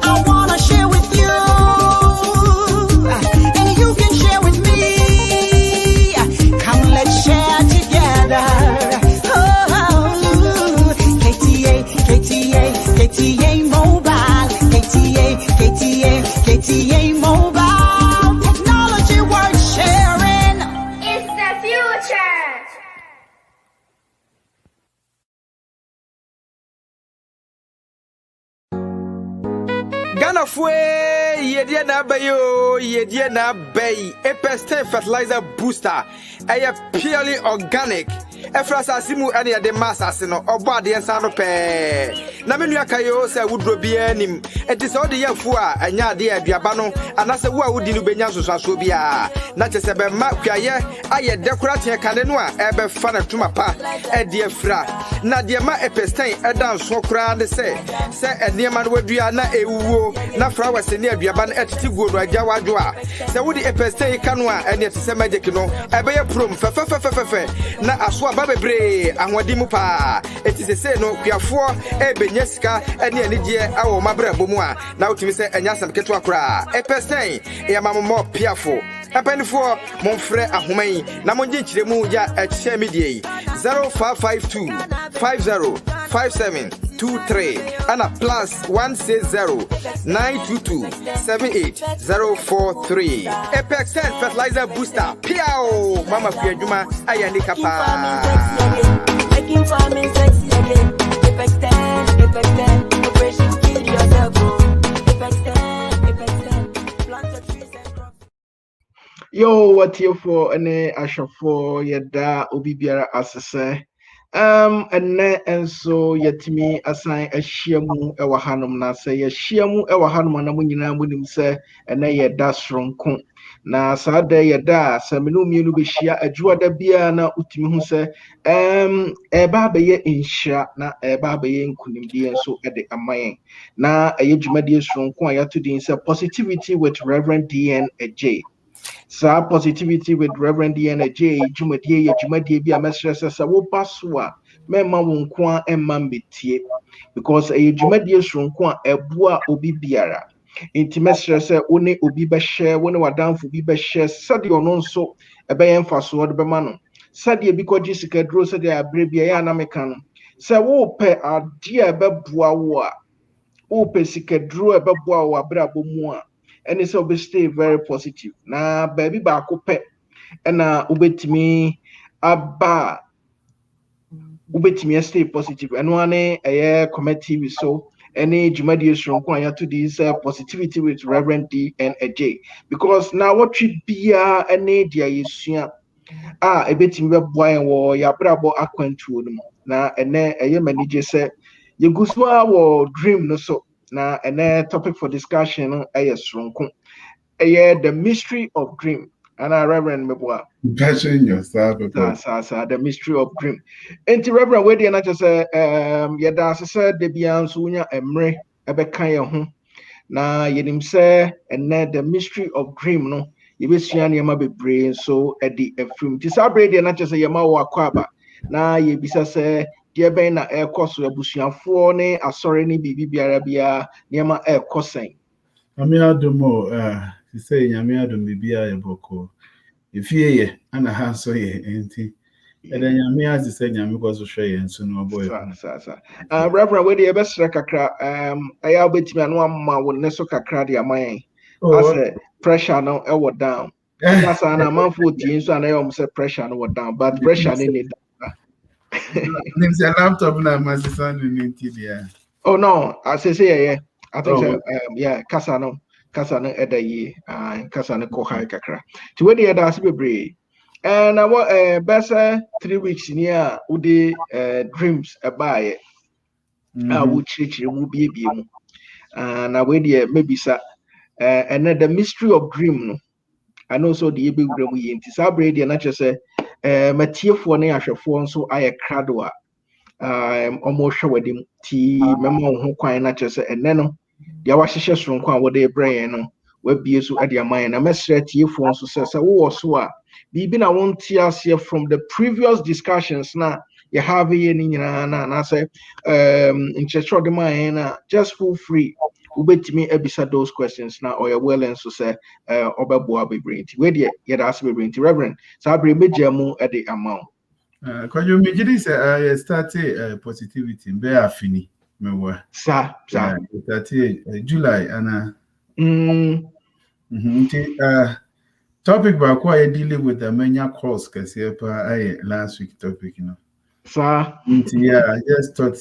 I wanna share with you, and you can share with me. Come, let's share together. Oh, KTA Mobile, KTA Mobile. Technology worth sharing. It's the future. Ghana fue yedie na bayo yedie na bay Epestin fertilizer booster eye purely organic efrasa simu ene de mass no obo ade ensa no pe na menu akayo se wudro bia nim enti se ode yafu a anya ade aduaba no anase wo a wudi no benya soso bia na chese be ma kwaye aye dekorate kane no a ebe fa na tuma pa e de afra na de ma Epestin edan so kra de se enema no wadua na ewuwo na flowers ni aduaba na etiti guodo agya wadwo a se wudi Epestin kanu a ene tese magic no ebe ye prom fe na aso aba bebre ahwadi mu pa eti se no kwiafo ebenya sika ene anigye awo mabra bomu a na utimi se enya sam keto akora Epestin e mammo piafo Epenifo monfre ahoman na monje nkyiremu ya ehye medie 0552 505723 ana plus 160 922 78043 Epestin fertilizer booster piao mama kwadwuma ayani kapa making farming sexy again. Epestin, operation kill yourself. Epestin, plant your trees and crops. Yo, what you for any asha for yada obi biara asese and so yetimi assign a shiamu ewa hanum na say ya shiamu ewa hanum na munyina munim se ene yeda sronko na sada yeda saminu mienu be shia adwua da bia na utimi hu se eba beye insha na eba beye nkunimdie so ede amayen na eye dwumade sronko ayato din se positivity with Reverend DN Adjei. Sa positivity with Reverend Adjei jumadie bi a mesrese sa wo baso a mema wonko a emma metie because a jumadie sonko a ebua obi biara inti mesrese one obi be share one wadanfo bi be share sade ono nso ebe yen faso de be ma no sade bi ko jisika dro sade abre bia ya na meka no se wo pe ade a be bua wo a wo pe sika dro e be bua wo abra bomu a and it's always stay very positive. Na baby ba kope na ubetimi aba ubetimi stay positive. And one a committee so any jumadi shronko aya to this positivity with Reverend DN Adjei because now what should be any dia yesua a betimi be boy wo ya brabo akwantu no na ene eye manage say yeguswa wo dream no so na a topic for discussion the mystery of dream and I Reverend Meboa. Passion yourself. The mystery of dream. And to Reverend Wedi and I just say yada said the biansunya emre ebekaya home. Na yedim say and the mystery of dream no yebesian yama be brain so at the film. Tisabre and I just say yama wa kwaba. Na yebisa say dear ben na air cost to a busianfo ne asori ni bibi biara niama air costing. Amiadomo he say Yamiadom bibia eboko if ye and a hand so ye enti and then Yamia is saying Yamiko share and so no boy. Reverend where the best kakra I albeit me and one ma will neso kakra dia mine as pressure now ever down. That's an amount 14 so and I almost say pressure no down but pressure in it. Name's a laptop now, my son in TV. Oh no, I say yeah. I think so, yeah, Kasano Edaye and Kasano Kohai Kakra. To where the other be and I want best 3 weeks near Udi dreams about I would church will be and I wait here maybe sir and then the mystery of dream. And also the Ibi Gremu in Tisabre, and not just say Matthew for Neashafon, so I a cradua. Almost show with him tea, memo who quite not just and then the Awashish from Quan what they brain will be so at your mind. I must say to you for so says, oh, so be been I won't tears here from the previous discussions now. you have ye ni na say in church of the mind just feel free ubetimi ebisa those questions now or you well and so say obeboa bebre nti we de ye da ase bebre nti reverend sa bre megia mu e de amount Because you make it say I started positivity be afini mewa. sa Started July and mm topic back why dealing with the many calls cause last week topic, you know. sa Yeah, I just thought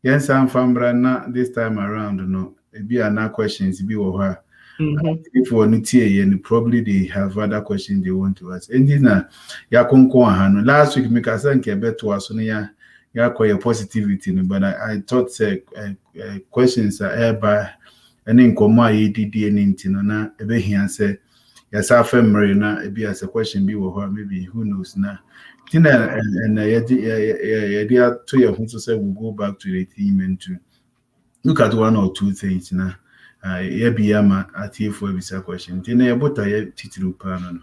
yes, I'm from Brana this time around, you know. Maybe another questions be over. If one tea and probably they have other questions they want to ask. And then ya konko hano last week make us nke beto aso ya ya positivity, but I thought questions are by and in koma yedidi and intino na ebe here say yes afemre na ebi as a question be wo maybe who knows na tina and yeah to your who say we'll go back to the theme and to look at one or two things na yama at here for a question tina ya bota ya titru pa no.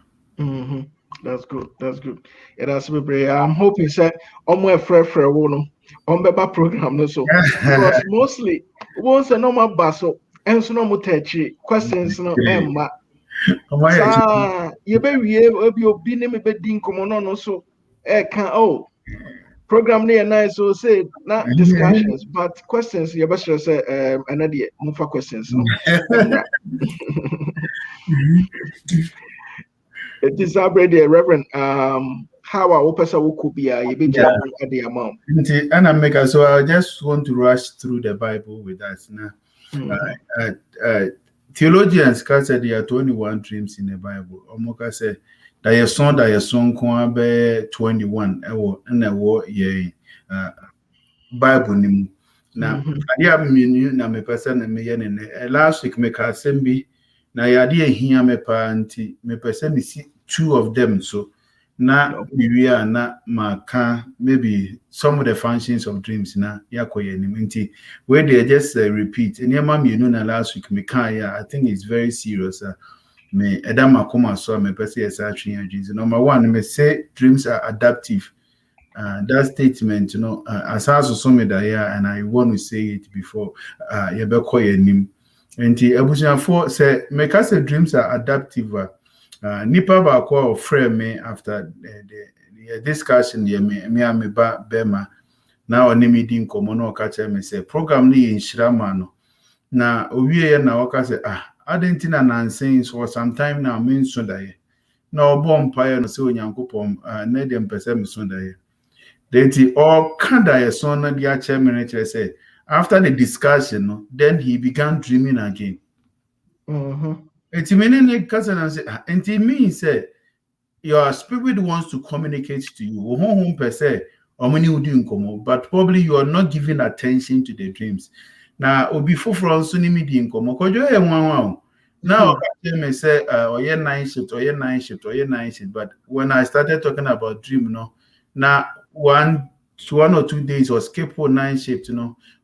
That's good. That's good. Yeah, that's very. I'm hoping say omo frefre wo no on beba program no so because mostly once a normal baso and so no mo touchy questions no emma. Sa ye be wie obi ne me be din komo no so can oh program near nice so say not discussions but questions you best say another more questions no. It is already a reverend how our person could be a big at the amount. And I make so I just want to rush through the Bible with us now. Theologians can say there are 21 dreams in the Bible. Omoka say that your son can be 21 and a war Bible nimu. Now I am na me person and me last week make assembly. Na yade ehia me pa anti me person see two of them so na we are na maka maybe some of the functions of dreams na yakoye ni nti where they just repeat and your mom you know na last week me kan ya I think it's very serious me edama koma so me person yes actually dreams. Number one me say dreams are adaptive. That statement, you know, as also me that yeah, and I want to say it before you be koye nim. And the abusiafo say make us dreams are adaptive. Nipa ba kwa frame me after the discussion me am ba bema na oni meeting komo na okache me say program ni inshirama no na owie na oka say adentina nonsense for some time now me nso daye na obo empire no say onyankopom na dem pese me so daye denti all kanda ye so na dia chairman say after the discussion, then he began dreaming again. It means your spirit wants to communicate to you. But probably you are not giving attention to the dreams. Now, before from Sunimi Dinkomo, now I say, night shift. But when I started talking about dream, now 1 or 2 days was kept for 9 shift,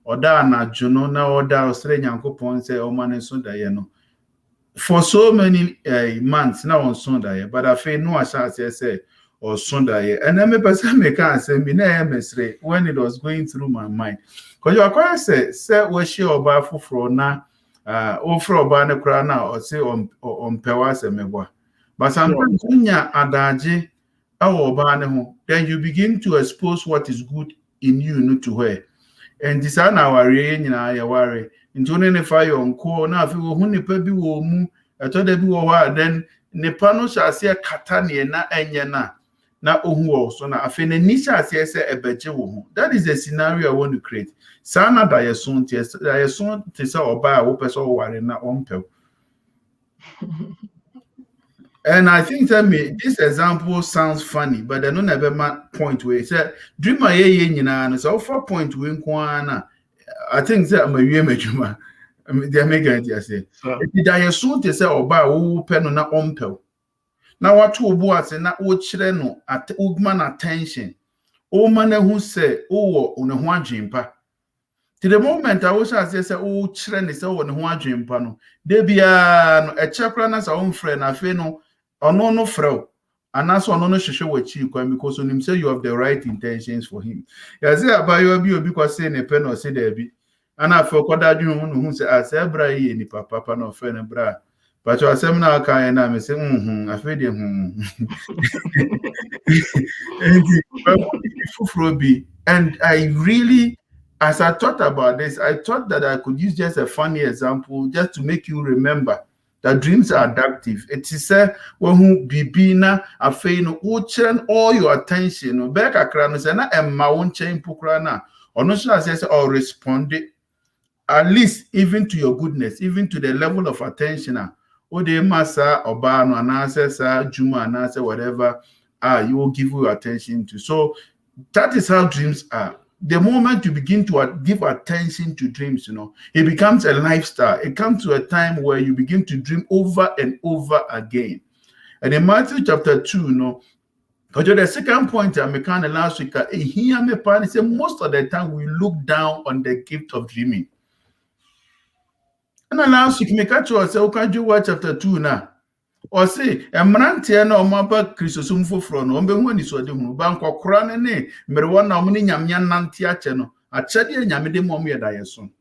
or that na juno na or that Australian yankopon say o man so da ye no for so many months now on Sunday, but I feel no chance say or Sunday and then me person me can say me na mesre when it was going through my mind because you are say we share oba foforo na ofro oba ne kra na or say on pewa se meboa but sometimes unya adaje awo oba ne ho then you begin to expose what is good in you to her. And this are now worry nyina ya worry into ne fire on ko na afi wo hu nipa bi wo mu eto da bi wo wa then nipa no sha se kata ne na enye na ohu wo so na afi ne ni sha se ebeje wo hu. That is the scenario I want to create. Sana da ye so te se oba wo pese wo ware na ompel. And I think that this example sounds funny, but I don't never point where it said dreamer ye nyina so for point we nkwana. I think that my wie medjuma. They make it say. If that so te say oba wo pe no na ompel. Na watu obu ase na wo kire no at ugman attention. O man who say o wo ne ho adwempa. To the moment I was say o kire ne say wo ne ho adwempa no. De bia no e chekra na sa wo mfre na fe no ono no frɛ and that's one no sheshe wachi because on him say you have the right intentions for him. Ya say abayo bi obi kwa say ne pen or say there be. And I for kwada dwun hu say asay bra yi ni papa no fe ne bra. But you asem na aka na me say afi de and I really, as I thought about this, I thought that I could use just a funny example just to make you remember that dreams are adaptive. It is a who bibina afei no uchen all your attention no back akra no say na emma won chain pokra na ono so say or respond at least even to your goodness, even to the level of attention o de masa oba no anase sa juma anase whatever you will give your attention to. So that is how dreams are. The moment you begin to give attention to dreams, it becomes a lifestyle. It comes to a time where you begin to dream over and over again. And in Matthew chapter 2, the second point I made last week, here me say most of the time we look down on the gift of dreaming. And last week, me catch you say, okay, you watch chapter 2 now. Or say, Emrantia no maba Christosum for no, when is what the bank or crane, Merwana muni yamyan nantia no, a chadi and yamide momia diason.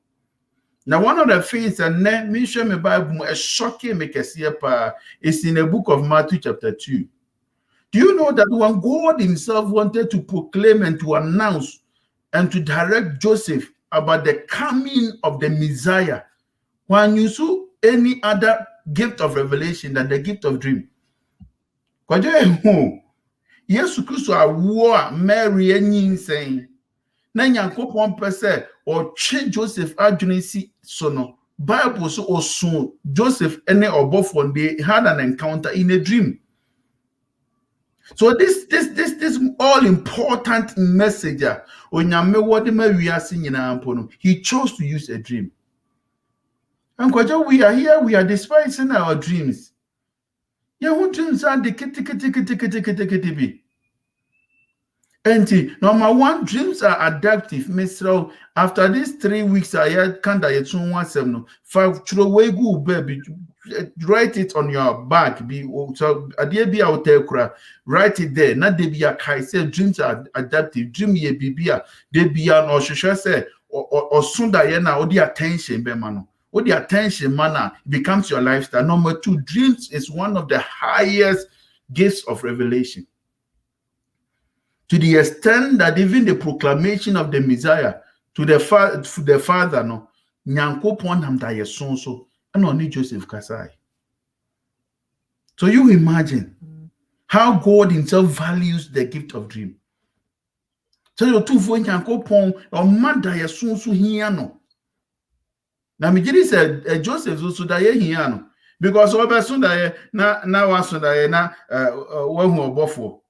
Now, one of the things and then me show me Bible a shocking make a pa is in the book of Matthew chapter 2. Do you know that when God himself wanted to proclaim and to announce and to direct Joseph about the coming of the Messiah, when you saw any other gift of revelation than the gift of dream? Yes, Christ war Mary and saying, Nanyankopon pese or che Joseph adwene sono. Bible so also Joseph any or both one they had an encounter in a dream. So this all important messenger he chose to use a dream. And we are here, we are despising our dreams. Your dreams are the kitty. And number one, dreams are adaptive. Mr. After these 3 weeks, I had kinda yet soon 17. 5 go baby. Write it on your back. Be so be out there. Write it there. Not they be a kai say dreams are adaptive. Dream ye be a they be an or say or soon that now the attention be mano. Or the attention manner becomes your lifestyle. Number 2, dreams is one of the highest gifts of revelation. To the extent that even the proclamation of the Messiah to the Father, no, Nyankopon ham da yesonso, and only Joseph Kasai. So you imagine how God himself values the gift of dream. So you two for Nyankopon or man da yesonso here no. Now me said Joseph also da here no, because over soon that na was so that na one who obofo.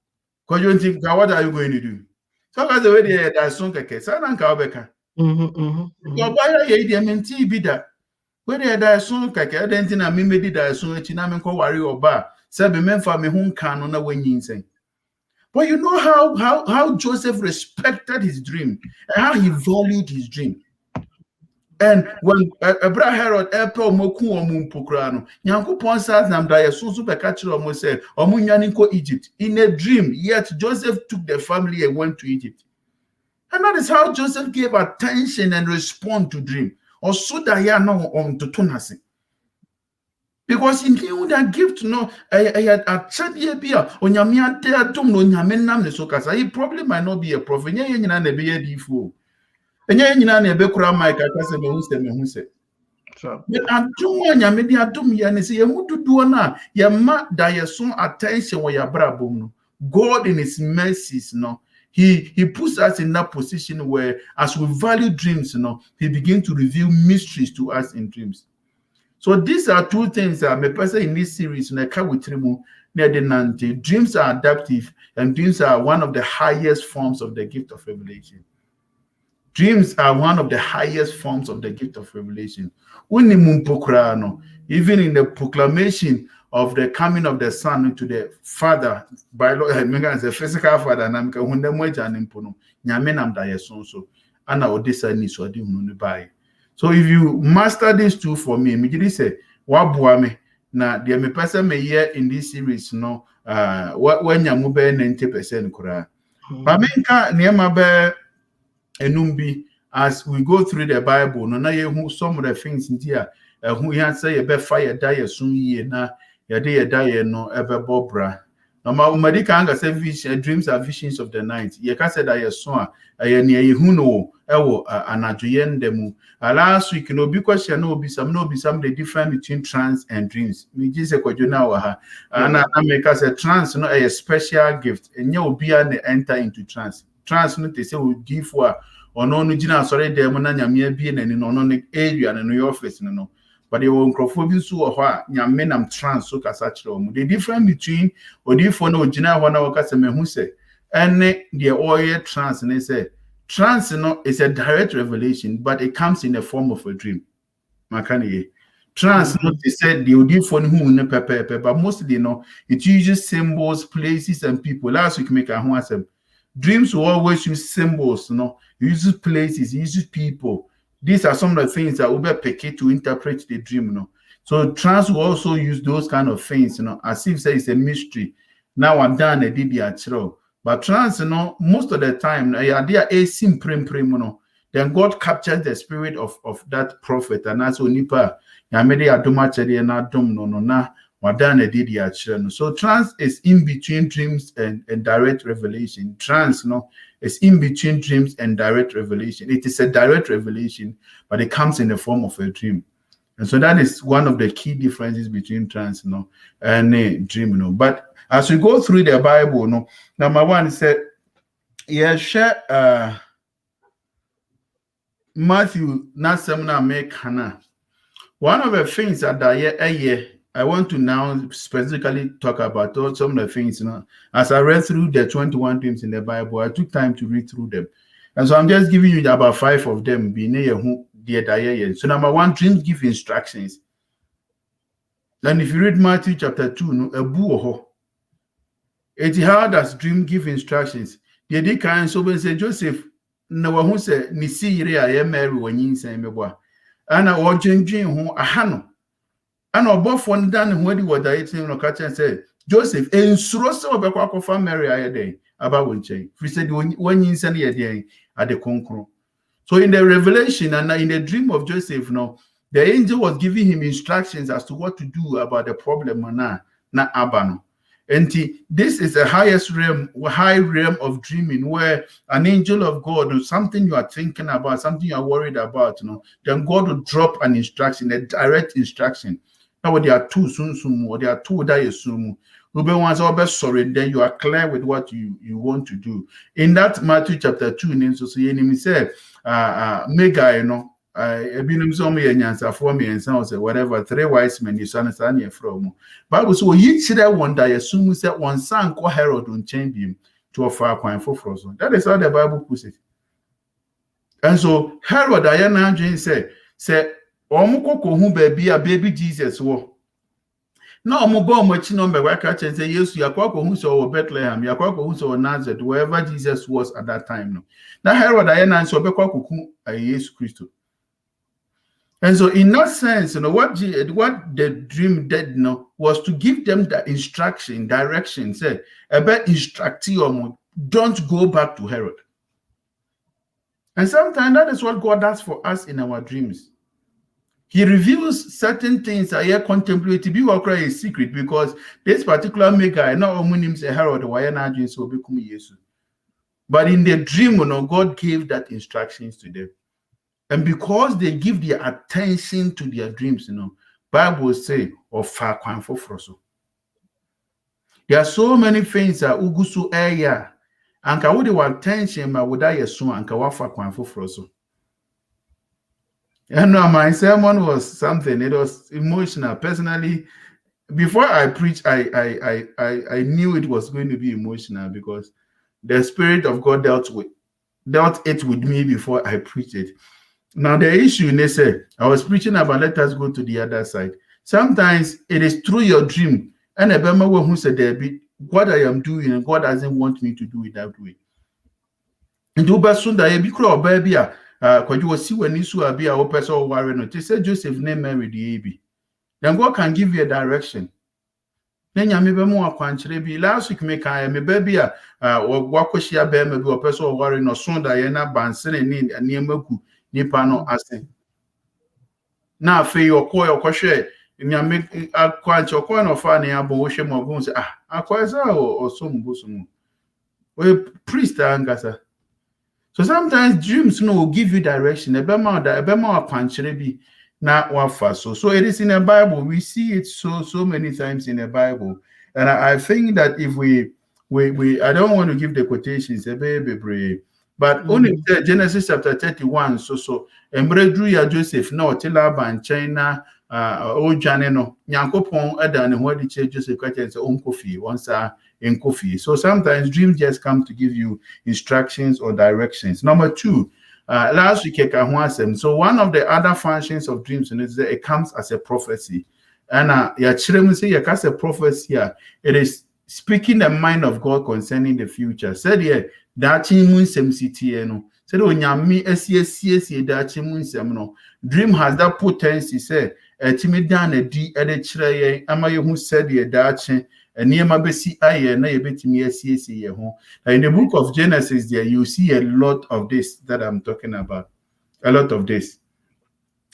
Because you think, what are you going to do? So as the way that song keke, Sanan Kaubeka. Your buyer ye menti bida. Where they are song keke, I didn't think I made that song Chinaman worry or bar. Sabi men for me whom can on a winning saying. But you know how Joseph respected his dream and how he valued his dream. And when Abraham Herod Apple Moku or Mumpukrano, Yankupon says Namdaya Susu Bekachiro Mose or Munyaninko Egypt in a dream, yet Joseph took the family and went to Egypt. And that is how Joseph gave attention and respond to dream. Or so that he now on to Tonasi. Because in him that gift no I had a chadi beer on Yamia Dea Dum no Yamen Namnesokasa. He probably might not be a prophet. Yan be a default. And yet, you be crying, Mike. I can't say who said. But I don't want your media to me and say, you to do now. Your ma that your son attention when your brabum. God in his mercies, he puts us in that position where, as we value dreams, he begins to reveal mysteries to us in dreams. So these are 2 things that me person in this series, and I can't with him. Dreams are adaptive, and dreams are one of the highest forms of the gift of revelation. Dreams are one of the highest forms of the gift of revelation. Even in the proclamation of the coming of the Son to the Father, by the physical Father, so if you master these 2 for me, say, Wabuame, na the me person me here in this series no when ya mu be 90% kura ba menka niema be enum bi as we go through the Bible no na ye some of the things in here who ya say ye be fire die sun ye na ye de ye die no ebe bobra. No ma umadi ka say vision dreams are visions of the night. Ye ka say that ye so a ye ne ye hu no ewo anadwoye ndemu. Last week no bi question no be some the difference between trance and dreams. Me ji say kwadwo na wa ha. Na make us a trance no a special gift. Enye obi a na enter into trance. Trance no te say we give for ono no gina sorry dem na nyame abie nani no no area no your office no. But they won't crofobin so or nyame nam trans so kasa kire the difference between odifo na ogina ho na wakase mehu se ene the oil trans and say trans no is a direct revelation but it comes in the form of a dream makani trans no they said the odifo who ne pepe but mostly no it uses symbols places and people last week make a ho asem dreams will always use symbols no uses places uses people. These are some of the things that will be picked to interpret the dream, So trance will also use those kind of things, as if it's a mystery. Now I'm done a did but trance, most of the time, then God captures the spirit of that prophet, and that's when nipa yamede adomachede na dom no na wadane did ya. So trance is in between dreams and direct revelation. Trance, is in between dreams and direct revelation. It is a direct revelation, but it comes in the form of a dream. And so that is one of the key differences between trance, and a dream, But as we go through the Bible, number one said, share Matthew Nasamna make Hannah. One of the things that I want to now specifically talk about some of the things, as I read through the 21 dreams in the Bible, I took time to read through them. And so I'm just giving you about 5 of them. So number one, dreams give instructions. And if you read Matthew chapter 2, it's how does dream give instructions? The day can so say Joseph, no one who said, Nisi Rea, Mary, when you say me, and I watch who a hano. And above one done when he was dieting no catch and said, Joseph, and so about for Mary a day about when change. We said when you send a day at the concro. So in the revelation and in the dream of Joseph, the angel was giving him instructions as to what to do about the problem na abano. And this is the high realm of dreaming, where an angel of God or something you are thinking about, something you are worried about, then God will drop an instruction, a direct instruction. Now there are two or there are two that you assume. Sorry, then you are clear with what you want to do. In that Matthew chapter 2, so he said, mega, whatever 3 wise men you understand from Bible so you see that one that assume that one son called Herod on change him to a far point for frozen. That is how the Bible puts it. And so Herod Diana Jane said Omukoko who baby Jesus wo. Now Omubo much number where catch and say yes, Yakwako who saw Bethlehem, Yakwako who saw Nazareth, wherever Jesus was at that time. No. Now Herod Diana and so Bekwaku a Jesus Christ. And so, in that sense, what the dream did was to give them the instruction, direction, say, about instruction, don't go back to Herod. And sometimes that is what God does for us in our dreams. He reveals certain things that you contemplate to be a secret because this particular maker, not only names a Herod, will become Jesus. But in the dream, God gave that instructions to them. And because they give their attention to their dreams, Bible say of far kwan for froso. There are so many things that ugusu aya and ka wode wa attention ma woda yeso and ka wa far kwan for froso. And my sermon was something, it was emotional. Personally, before I preached, I knew it was going to be emotional because the Spirit of God dealt it with me before I preached it. Now, the issue, they say, I was preaching about let us go to the other side. Sometimes it is through your dream. And a Bema who said, what I am doing, and God doesn't want me to do it that way. And do Basunda, a big or baby, because you will see when you saw a beer or person or warren, they said Joseph name Mary the baby. then God can give you a direction. Then you may be more quantity. Last week, me baby or wakoshia bear maybe a person or worry no soon that you're not bansing and near Moku, Nipano asking. Now, for your coy or crochet, and you make a quant your coin of funny about washing more bones. Or some bosom. Well, priest, Angasa. So sometimes dreams will give you direction. A bema quantity not one fast. So it is in the Bible. We see it so many times in the Bible. And I think that if we I don't want to give the quotations, a baby brave. But only Genesis chapter 31, so Embredru ya Joseph, no, Tilaban, China, old Janeno, Yankopon, Adan, and what did Joseph Catches own coffee once in coffee. So sometimes dreams just come to give you instructions or directions. Number two, last week, so one of the other functions of dreams is that it comes as a prophecy. And say a prophecy, it is speaking the mind of God concerning the future. Said here, that no. Said no. Dream has that potency, say, timid down a D at a tray, ama you who said ye dachi, and near my besi aye, na ye bet me a home. In the book of Genesis, there you see a lot of this that I'm talking about. A lot of this.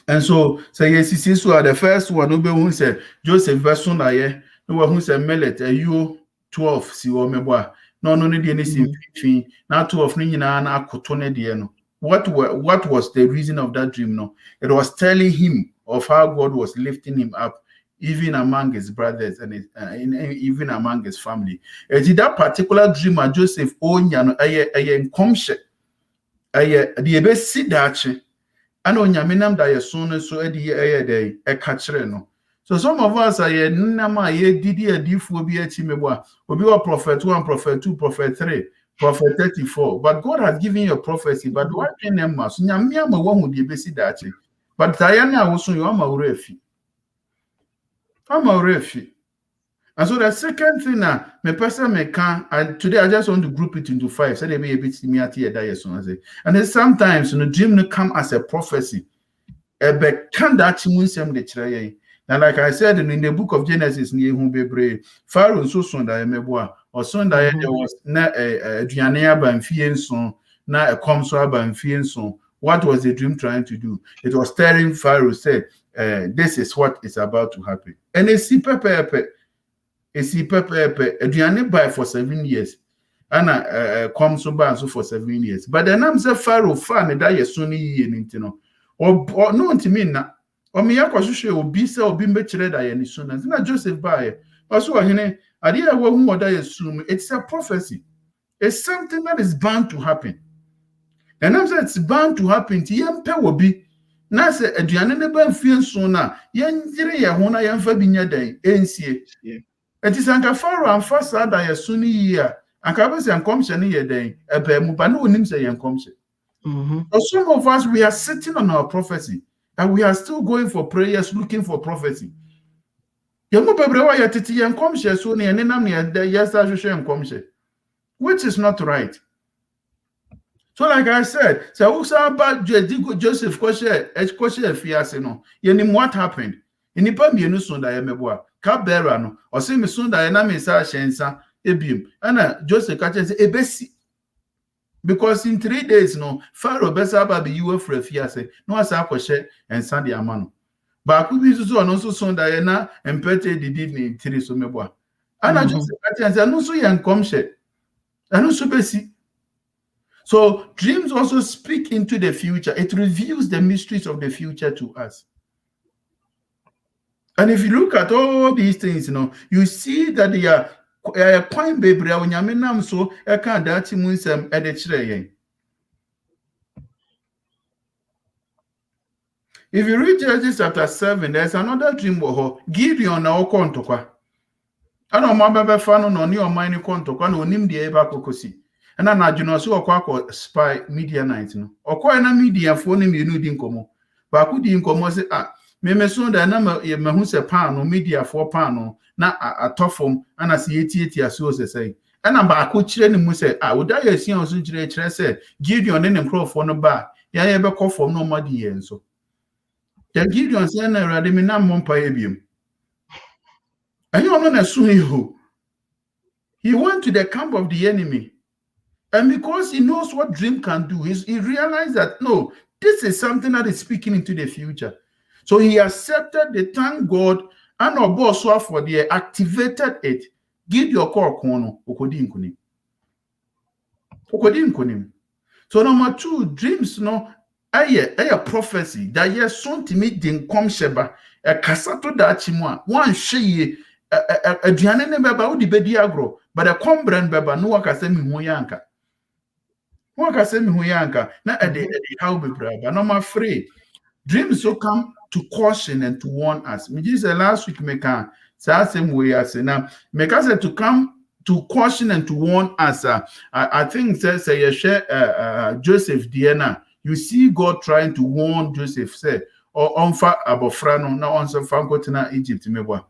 And so yes, the first one who said Joseph version aye, no who said Mellet, you 12, see what me boy. No, need anything. Now 12 na kotone dieno. What was the reason of that dream? No, it was telling him of how God was lifting him up, even among his brothers and even among his family. That particular dream, Joseph Onyano, aye komshe, aye the ebe sidache, and onyamenam da yeson so edi aye day e kachere no. So some of us are nama ye didi a difu bi achimebwa. Obi wa prophet 1, prophet 2, prophet 3, prophet 34. But God has given you a prophecy. But what in them mas? Nyamia ma one would be dachi. But Diana also you am a refi. I'm a refi. And so the second thing now, me person me can, and today I just want to group it into 5. So they may be a bit me at here that. And then sometimes the dream will come as a prophecy. Ebe can that chimunsem de chiraye. Now, like I said in the book of Genesis, Pharaoh so soon that or soon that there was na Duanea Banfienson, na a Comso Banfienson. What was the dream trying to do? It was telling Pharaoh, said, this is what is about to happen. And a Duane by for 7 years. And Comso Banso for 7 years. But the name said Pharaoh fan that you soon or no to me now. Omiya kwashishe obisa obimbe chireda ye nisuna. Zina Joseph bae. Also hine adiya wa hu oda yesum. It's a prophecy. It's something that is bound to happen. And I'm saying it's bound to happen. Ti yempe wobi. Na se aduane ne ba mfie nso na yenjire ye ho na yemfa binya dan ensie. It is anka Pharaoh amfa sa da yesuni yi a anka be se ankomhye ne ye dan ebe mu ba na onim se ye nkomhye. Some of us we are sitting on our prophecy. And we are still going for prayers, looking for prophecy. Which is not right. So, like I said, so also about Joseph what happened? In the Pambian Sunda Yameboa, Caberano, or Simi Sunda Yanamisa Shensa, Ebium, and Joseph catches a besi. Because in 3 days, no, Pharaoh Bessaba be you for a fiase, no as I share and Sandy Amano. But could be so and also son Diana and Pete did in Tirisomeboa. And I just said, no, so young comshe. And also besi. So dreams also speak into the future. It reveals the mysteries of the future to us. And if you look at all these things, you see that they are point baby onyamenam so e kan dachi munsem e de kire yen. If you read Judges chapter 7, there's another dream wo Gideon na okontokwa. Ana o mabebe fa no no ni o man ni kontokwa na onim de e ba kokosi. Ana na adwuno so okwa spy Midianite no. Okwa na Midianfo no mienu di nkomo. Ba ku di nkomo se me so da na me hu se pan no Midianfo pan no na atofom ana se yetieti aso se sei ana ba ko kire ne mu se oda ya sia oso kire se Gideon ne nkrofo no ba ya be kofom no madi ye nso. The Gideon say na Awurade me na mompa ebiem And you know, he went to the camp of the enemy. And because he knows what dream can do, he realized that, no, this is something that is speaking into the future. So he accepted the thank God and also for the activated it. Give your call, Kono, Okodi Nkunim. So number 2, dreams, no, a prophecy that yes, soon to meet the come sheba, a casato da chimwa, one she a diane beba udi bedi agro, but a combran beba no wakasemi huyanka. Wakasemi huyanka, na ede how be braba. Number 3, dreams so come to caution and to warn us. Me just last week me can say same way as now. Me can say to come to caution and to warn us. I think say you share Joseph Diana. You see God trying to warn Joseph. Say or onfa abofrano na onse fanko tina Egypt mebwa.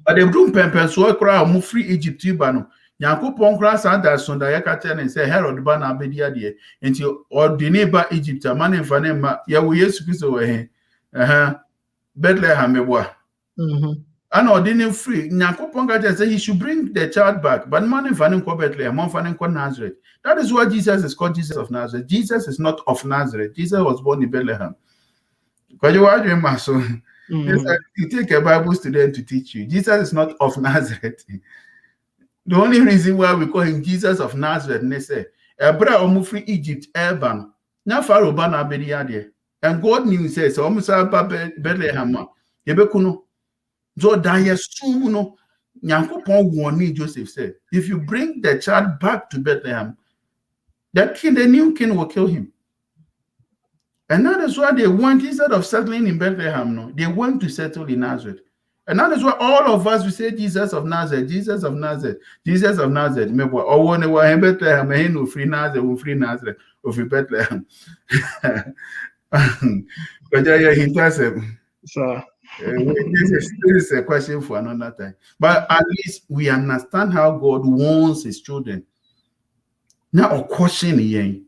But they bring pempen so kra mo free Egypt bano. Nyankopon kra sa da sonda yakata na say Herod ba na abedia de. Enti ordine ba Egypt man mfa ne ma ya wo Yesu Kristo we he. Bethlehem mebwa. And ordinary free. Nyankopon God said he should bring the child back, but man in Bethlehem, man in Nazareth. That is why Jesus is called Jesus of Nazareth. Jesus is not of Nazareth. Jesus was born in Bethlehem. Because you are doing so. You take a Bible student to teach you. Jesus is not of Nazareth. The only reason why we call him Jesus of Nazareth, they say, Ebra omu free Egypt, Eban. Na Pharaoh bana abediade. And God knew says, omu sa Bethlehem. Yebekuno. So that soon, no, Nyankopon warning Joseph said, if you bring the child back to Bethlehem, the new king will kill him. And that is why they went, instead of settling in Bethlehem, no, they went to settle in Nazareth. And that is why all of us we say Jesus of Nazareth, Jesus of Nazareth, Jesus of Nazareth. Or when they were in Bethlehem, he no free Nazareth, or free Bethlehem. But yeah, he tells him. So This is a question for another time. But at least we understand how God warns his children. Now, a question again.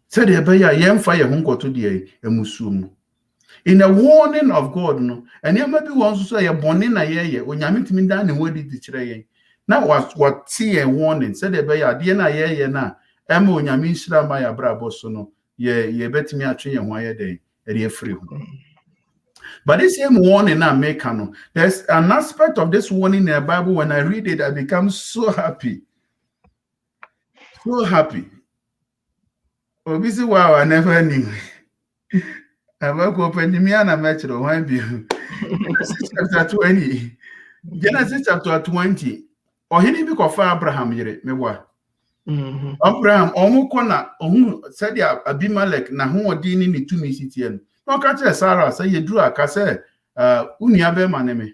Said the fire to the musum. In the warning of God, no, and there may be one who say a bonin a year when you meet me down and what did the now what see a warning said the bear, Diana ye na, Emo Yamin Shra Maya Brabosono, ye bet me a train why a day, a year free. But this same warning I make, there's an aspect of this warning in the Bible. When I read it, I become so happy. So happy. Oh, this is wow, I never knew. I'm going to open me and I met you. Genesis chapter 20. Genesis chapter 20. Or he didn't be Abraham here. Abraham, Omukona, said Abimelech, na who are dealing in 2 minutes. No, catch Sarah, say you drew a casse, Uniabe maneme.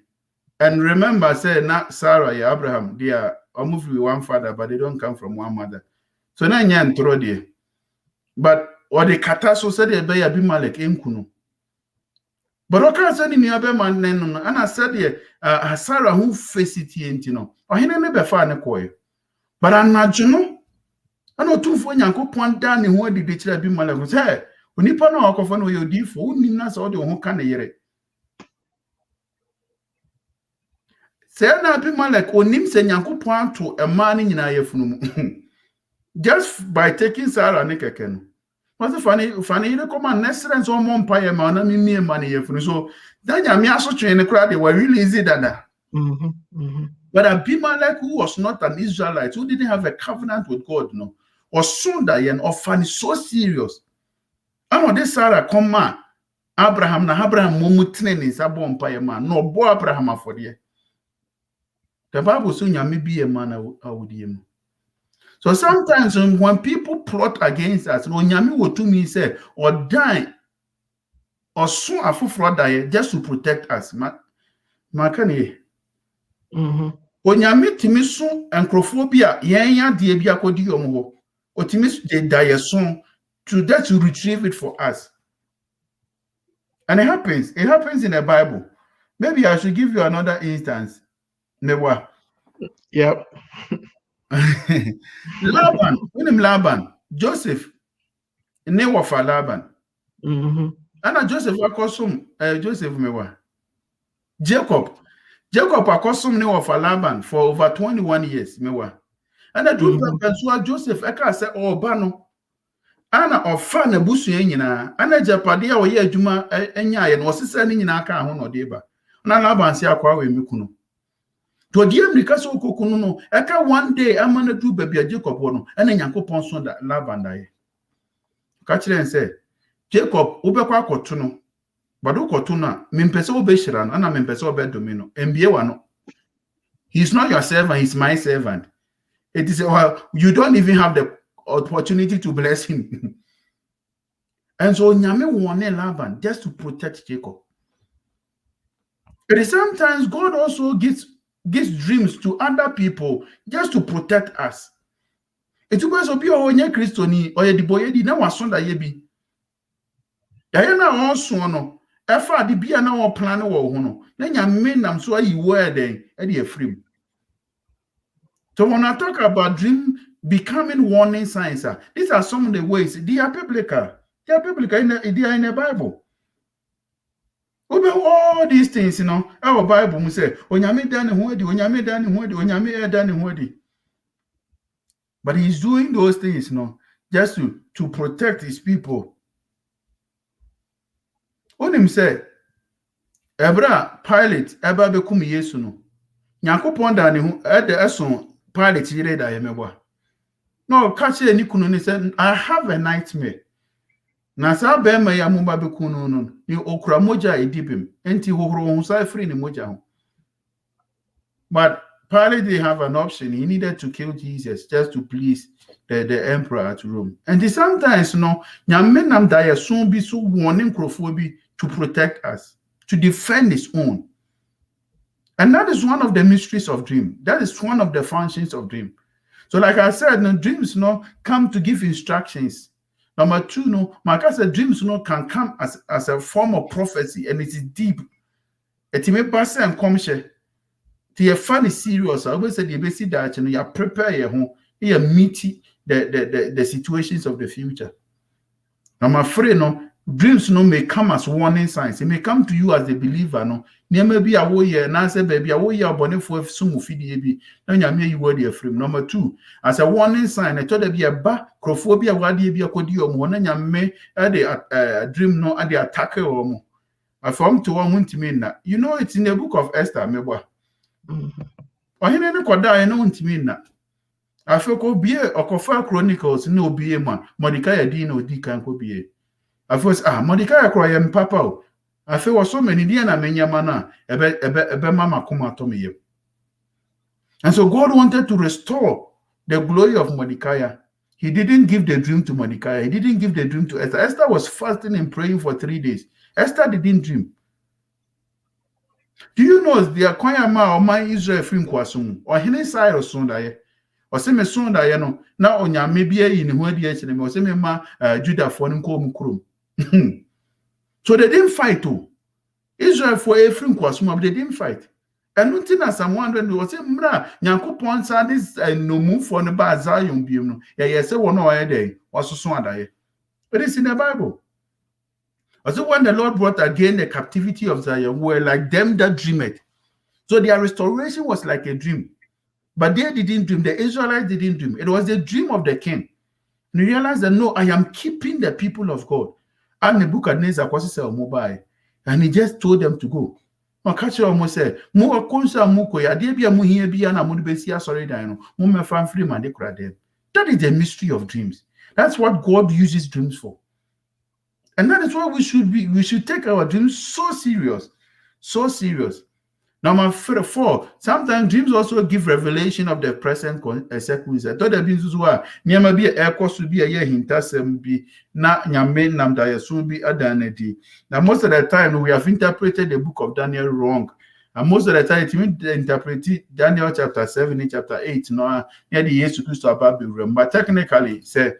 And remember, say not Sarah, ya Abraham, they are almost with one father, but they don't come from one mother. So now you throw there. But or the Kataso said they be Abimelech Kuno. But I can't say Niabe man, and I said here, Sarah who face it here, or he never found a coy. But I'm not, I know 2 for Yanko point down in what did the Abimelech was here. Unipa na wakofano yo difo unimna sa ode ho kana yere se na Abimelech onim se Nyankopon ato ema ne nyina yefunu mu just by taking Sarah ne keke no was funny you come and nesrens o mo mpa ye ma na mimi ema ne yefunu so that nyame aso twen ne kra de were really easy dada. But Abimelech, who was not an Israelite, who didn't have a covenant with God, no, was soon that and often so serious. I know this Sarah come man, Abraham na Abraham mumutne ni sabo mpaye man no bo Abraham afodie. The Bible says you may be a man awudiem. So sometimes when people plot against us, no nyame wo to me say or die or soon afufro die just to protect us. Makane. Onyame timi so enkrofobia yen ya de bia kodi yom ho. Otimi de die so to that to retrieve it for us. And it happens in the Bible. Maybe I should give you another instance. Newa. Yep. Laban, Joseph, newa for Laban. And Joseph was Joseph mewa. Jacob, Jacob akosom ne of Laban for over 21 years. Mewa. And I do that Joseph eka say bano. Ana ofa na busu nyina. Ana japade a oye adwuma enya ye no sesa ne nyina aka ho no de ba. Na Laban se akwa we mekuno. To die America so kokunu no eka one day amana du babia Jacob no ena Nyankopon so da Laban da ye. Ka kire say Jacob ubekwa akoto no. Bado koto na mempese obehira no ana mempese obedome no. Mbie wa no. He's not your servant, he's my servant. It is you don't even have the opportunity to bless him. And so Nyame warned Laban just to protect Jacob. But sometimes God also gives dreams to other people just to protect us. It was obi onye Kristo ni oyediboye di na wasonda ye bi. Ya na onso no efa de bia na wo plan wo ho no na Nyame nam so ayi word den e de afrim. So when I talk about dream becoming warning signs, these are some of the ways. They are biblical. They are biblical. They are in the Bible. All these things, you know, our Bible will say, Onyame dani huedi, Onyame dani huedi, Onyame dani huedi. But he's doing those things, you know, just to protect his people. Onim say, Ebra Pilate, Eba bekum Yesu no. Nyankopon dani hu ede eson Pilate yire da yemebwa. No, catch any kunu said, I have a nightmare. Nasa bema ya mumba be kunu no. Ni okra moja idipim. Enti hohoro hunsa free ni moja ho. But Pilate didn't have an option. He needed to kill Jesus just to please the emperor at Rome. And sometimes, you know, nyame nam da ya soon be so warning crofobia to protect us, to defend his own. And that is one of the mysteries of dream. That is one of the functions of dream. So like I said, no, dreams come to give instructions. Number two, Marcus said dreams can come as a form of prophecy, and it is deep. It may pass and come share. The fun is serious. I always said you see that you prepare your home, you meet the situations of the future. I'm afraid dreams may come as warning signs. It may come to you as a believer. Near maybe a warrior, and answer baby, a warrior bonnet for some feed you word frame. Number two, as a warning sign, I thought there be a crophobia, wadi be a codium, one and yame at the dream no at the attacker or more. I formed to one to mean that. You know, it's in the book of Esther, meba. Or he never could die, I know to mean that. I feel could be a Kofa Chronicles, no be a man, Mordecai Dino Deacon could be. I first Mordecai cry and papa. I feel was so many Diana Menyamana, ebe mama kuma to me. And so God wanted to restore the glory of Mordecai. He didn't give the dream to Mordecai. He didn't give the dream to Esther. Esther was fasting and praying for 3 days. Esther didn't dream. Do you know the Akwanya ma or my Israel film kwasum or hene side or sonda or se me sonda ye no na onya mebia yi ne ho adi a kire me or se me ma Judah for nko mu krom. So they didn't fight too. Israel for a film kwasum but they didn't fight. And nothing as I'm wondering was say mra Nyankopon sa this no move for no ba Zion biem no ye say one or day was so adaye. It is in the Bible. Also, when the Lord brought again the captivity of Zion, were like them that dreamed. So their restoration was like a dream. But they didn't dream. The Israelites didn't dream. It was the dream of the king. And you realize that, no, I am keeping the people of God. And Nebuchadnezzar was mobile. And he just told them to go. Now, catch you almost say, Mo konsa muko ya debia mu hia bia na mo de besia sorry dan no. Mo me fan free man de kura dem. That is the mystery of dreams. That's what God uses dreams for. And that is why we should take our dreams so serious. So serious. Number 4, sometimes dreams also give revelation of the present circumstance. That the means why nyama bi e koso bi ye hintasem bi na nyame nam da yeso bi adanedi. Now most of the time we have interpreted the book of Daniel wrong. And most of the time it means interpret Daniel chapter 7 and chapter 8 no near the Jesus Christ about the room. But technically say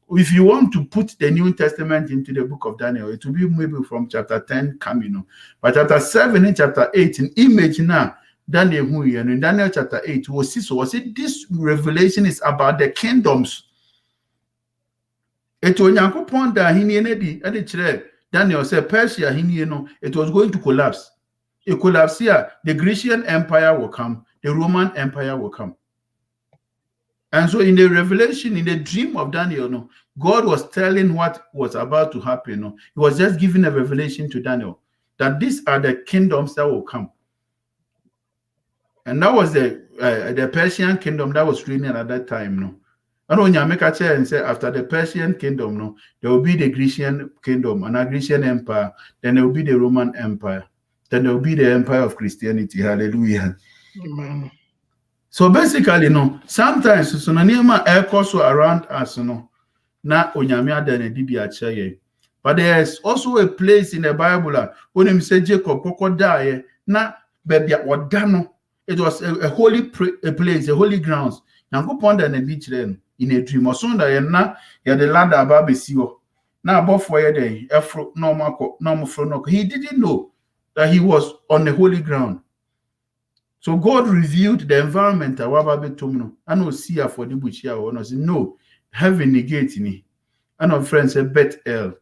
if you want to put the New Testament into the book of Daniel, it will be maybe from chapter 10 coming. But chapter 7 and chapter 8, in image now, Daniel and in Daniel chapter 8, was this revelation is about the kingdoms. It was Daniel said Persia, it was going to collapse. It could have said the Grecian Empire will come, the Roman Empire will come. And so in the revelation, in the dream of Daniel, no, God was telling what was about to happen. No? He was just giving a revelation to Daniel that these are the kingdoms that will come. And that was the Persian kingdom that was reigning at that time. No? And when you make a chair and say after the Persian kingdom, no, there will be the Grecian kingdom and a Grecian empire, then there will be the Roman Empire, then there will be the empire of Christianity. Hallelujah. Amen. So basically, no, sometimes so na so around us, no, na onyame adane di bi ache. But there's also a place in the Bible when him say Jacob koko die na baby odano. It was a holy place, a holy grounds. Nyankopon da na bi kire no in a dream. So that na ya the land about besiwo. Na abofo ye den efro no mako no mfro no. He didn't know that he was on the holy ground. So God revealed the environment that wababe tomno. I know see for the buchia or no, heaven negate ni. And our friend said Bet El.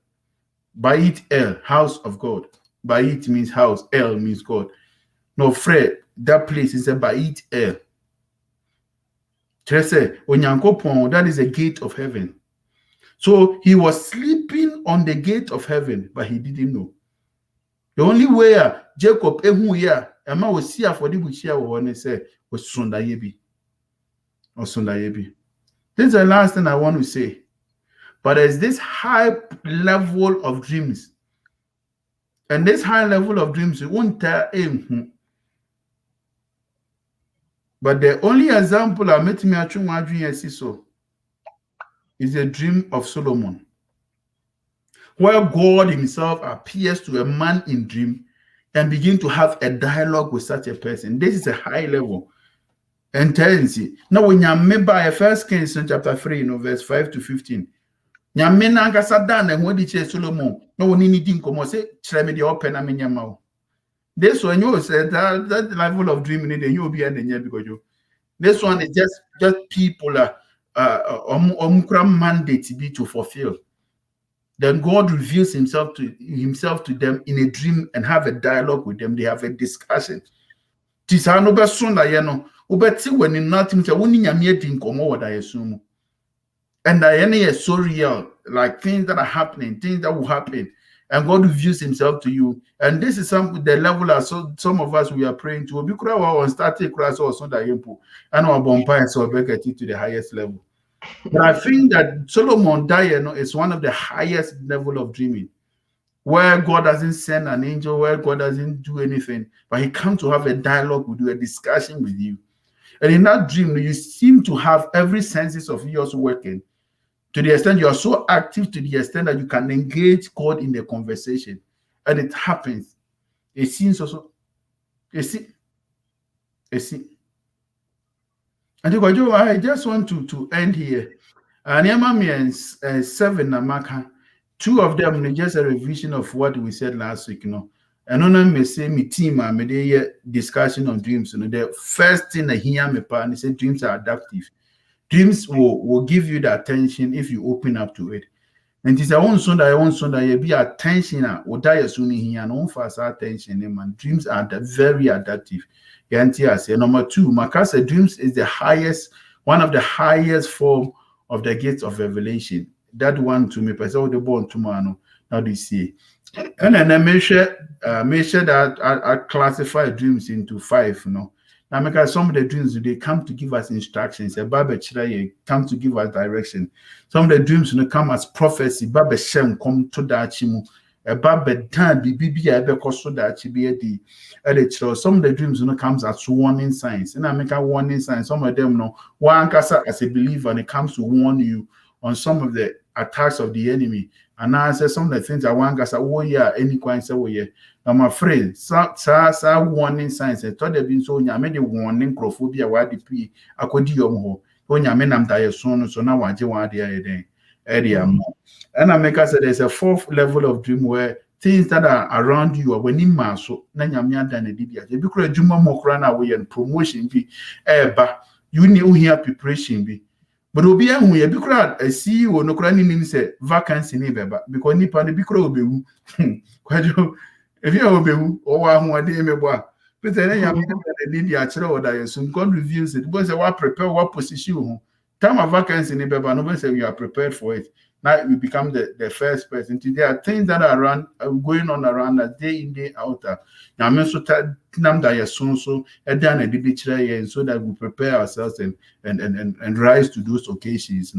By it El, house of God. By it means house, El means God. No, Fred, that place is a by it El. Trese, Onyankopon, that is a gate of heaven. So he was sleeping on the gate of heaven, but he didn't know. The only way Jacob ehuya Emma was see for the bushia when they say was Sundayebi or Sundayebi. This is the last thing I want to say. But there's this high level of dreams. And this high level of dreams, you won't tell him. But the only example I met me at so is the dream of Solomon, where God himself appears to a man in dream and begin to have a dialogue with such a person. This is a high level. And tendency. Now, when you remember 1 Kings chapter 3, verse 5 to 15, Nyame na nkasa dan na hodi che Solomon no woni ni din komo say kire me de open na menya ma. This one you said that level of dreaming in the you be and because you. This one is just people mandate to be to fulfill. Then God reveals himself to them in a dream and have a dialogue with them. They have a discussion. Tisano be son da ye no obeti when in nothing say woni nyame din komo what I assume. And the enemy is so real, like things that are happening, things that will happen, and God reveals himself to you. And this is the level that some of us we are praying to. We could have started class or so that and our bonfire so we get it to the highest level. But I think that Solomon Diana is one of the highest level of dreaming, where God doesn't send an angel, where God doesn't do anything, but he comes to have a dialogue with you, a discussion with you. And in that dream, you seem to have every senses of yours working. To the extent you are so active, to the extent that you can engage God in the conversation. And it happens. It seems also. You see. And I just want to end here. And 7 Namaka. 2 of them are just a revision of what we said last week, And on me say me team I made a discussion on dreams. The first thing I hear me and say dreams are adaptive. Dreams will give you the attention if you open up to it. And it's a one Sunday, you be attention or die soon here and on fast attention. Man, dreams are very adaptive. Number 2, Makasa dreams is the highest, one of the highest form of the gates of revelation. That one to me, person the born tomorrow. Now do you see? And then I make sure that I classify dreams into 5, Now, because some of the dreams they come to give us instructions. A Bible come to give us direction. Some of the dreams come as prophecy. Bible shem come to that chimu. A Bible tan bibi ebe koso that chibi edi. Some of the dreams comes as warning signs. And I make a warning signs. Some of them one kasa as a believer and it comes to warn you on some of the attacks of the enemy. And now I say some of the things I want to say, oh yeah, any kind say oh yeah. Now my friend, sa warning signs. I thought they've been so nyame the warning crophobia why the p akodi yom ho. Nyame nam die so now waje wa de area. And I make us say there's a 4th level of dream where things that are around you are when in maso na nyame adane dibia. You be kura juma mo kura na we and promotion be eba you need here preparation be. But obi ehun ye bi kura CEO no kura ni say vacancy ni beba because nipa ni bi kura obewu. Kwajo If you have a one day, but then you need the actual order. So God reveals it. Because what prepare what position. Time of vacancy in the nobody say you are prepared for it. Now you become the first person. There are things that are going on around us day in, day out. Now I'm so nam that so done a did so that we prepare ourselves and rise to those occasions,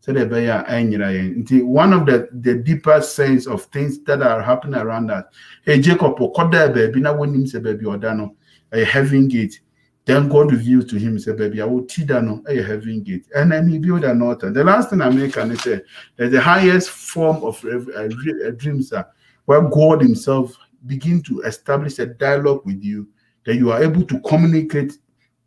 So one of the deeper sense of things that are happening around us. Hey Jacob, baby, now when him say baby or dano, a heaven gate. Then God revealed to him, say, baby, I will teach that a heaven gate. And then he built an altar. The last thing I make and say that the highest form of dreams are where God himself begin to establish a dialogue with you, that you are able to communicate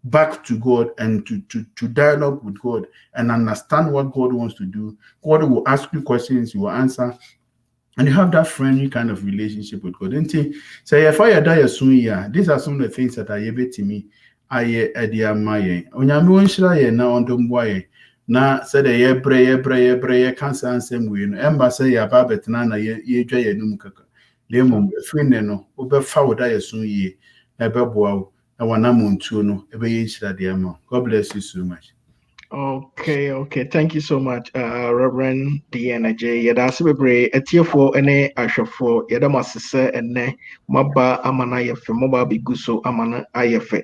back to God and to dialogue with God and understand what God wants to do. God will ask you questions, you will answer, and you have that friendly kind of relationship with God. And say, if I die soon, these are some of the things that are able to me. I dear my onyame wonhyira ye na ondomboa ye na said ye cancer ansem we no emba say ya ba betena na ye dwa ye num kaka lemom efiri ne no obefa woda ye so ye na beboa wo na wana montuo no ebe ye hyira de ama. God bless you so much. Okay. Thank you so much, Reverend Adjei. Yada sebebre etiefo ene ahwefo yada masese ene maba amana yefe maba biguso amana ayefe.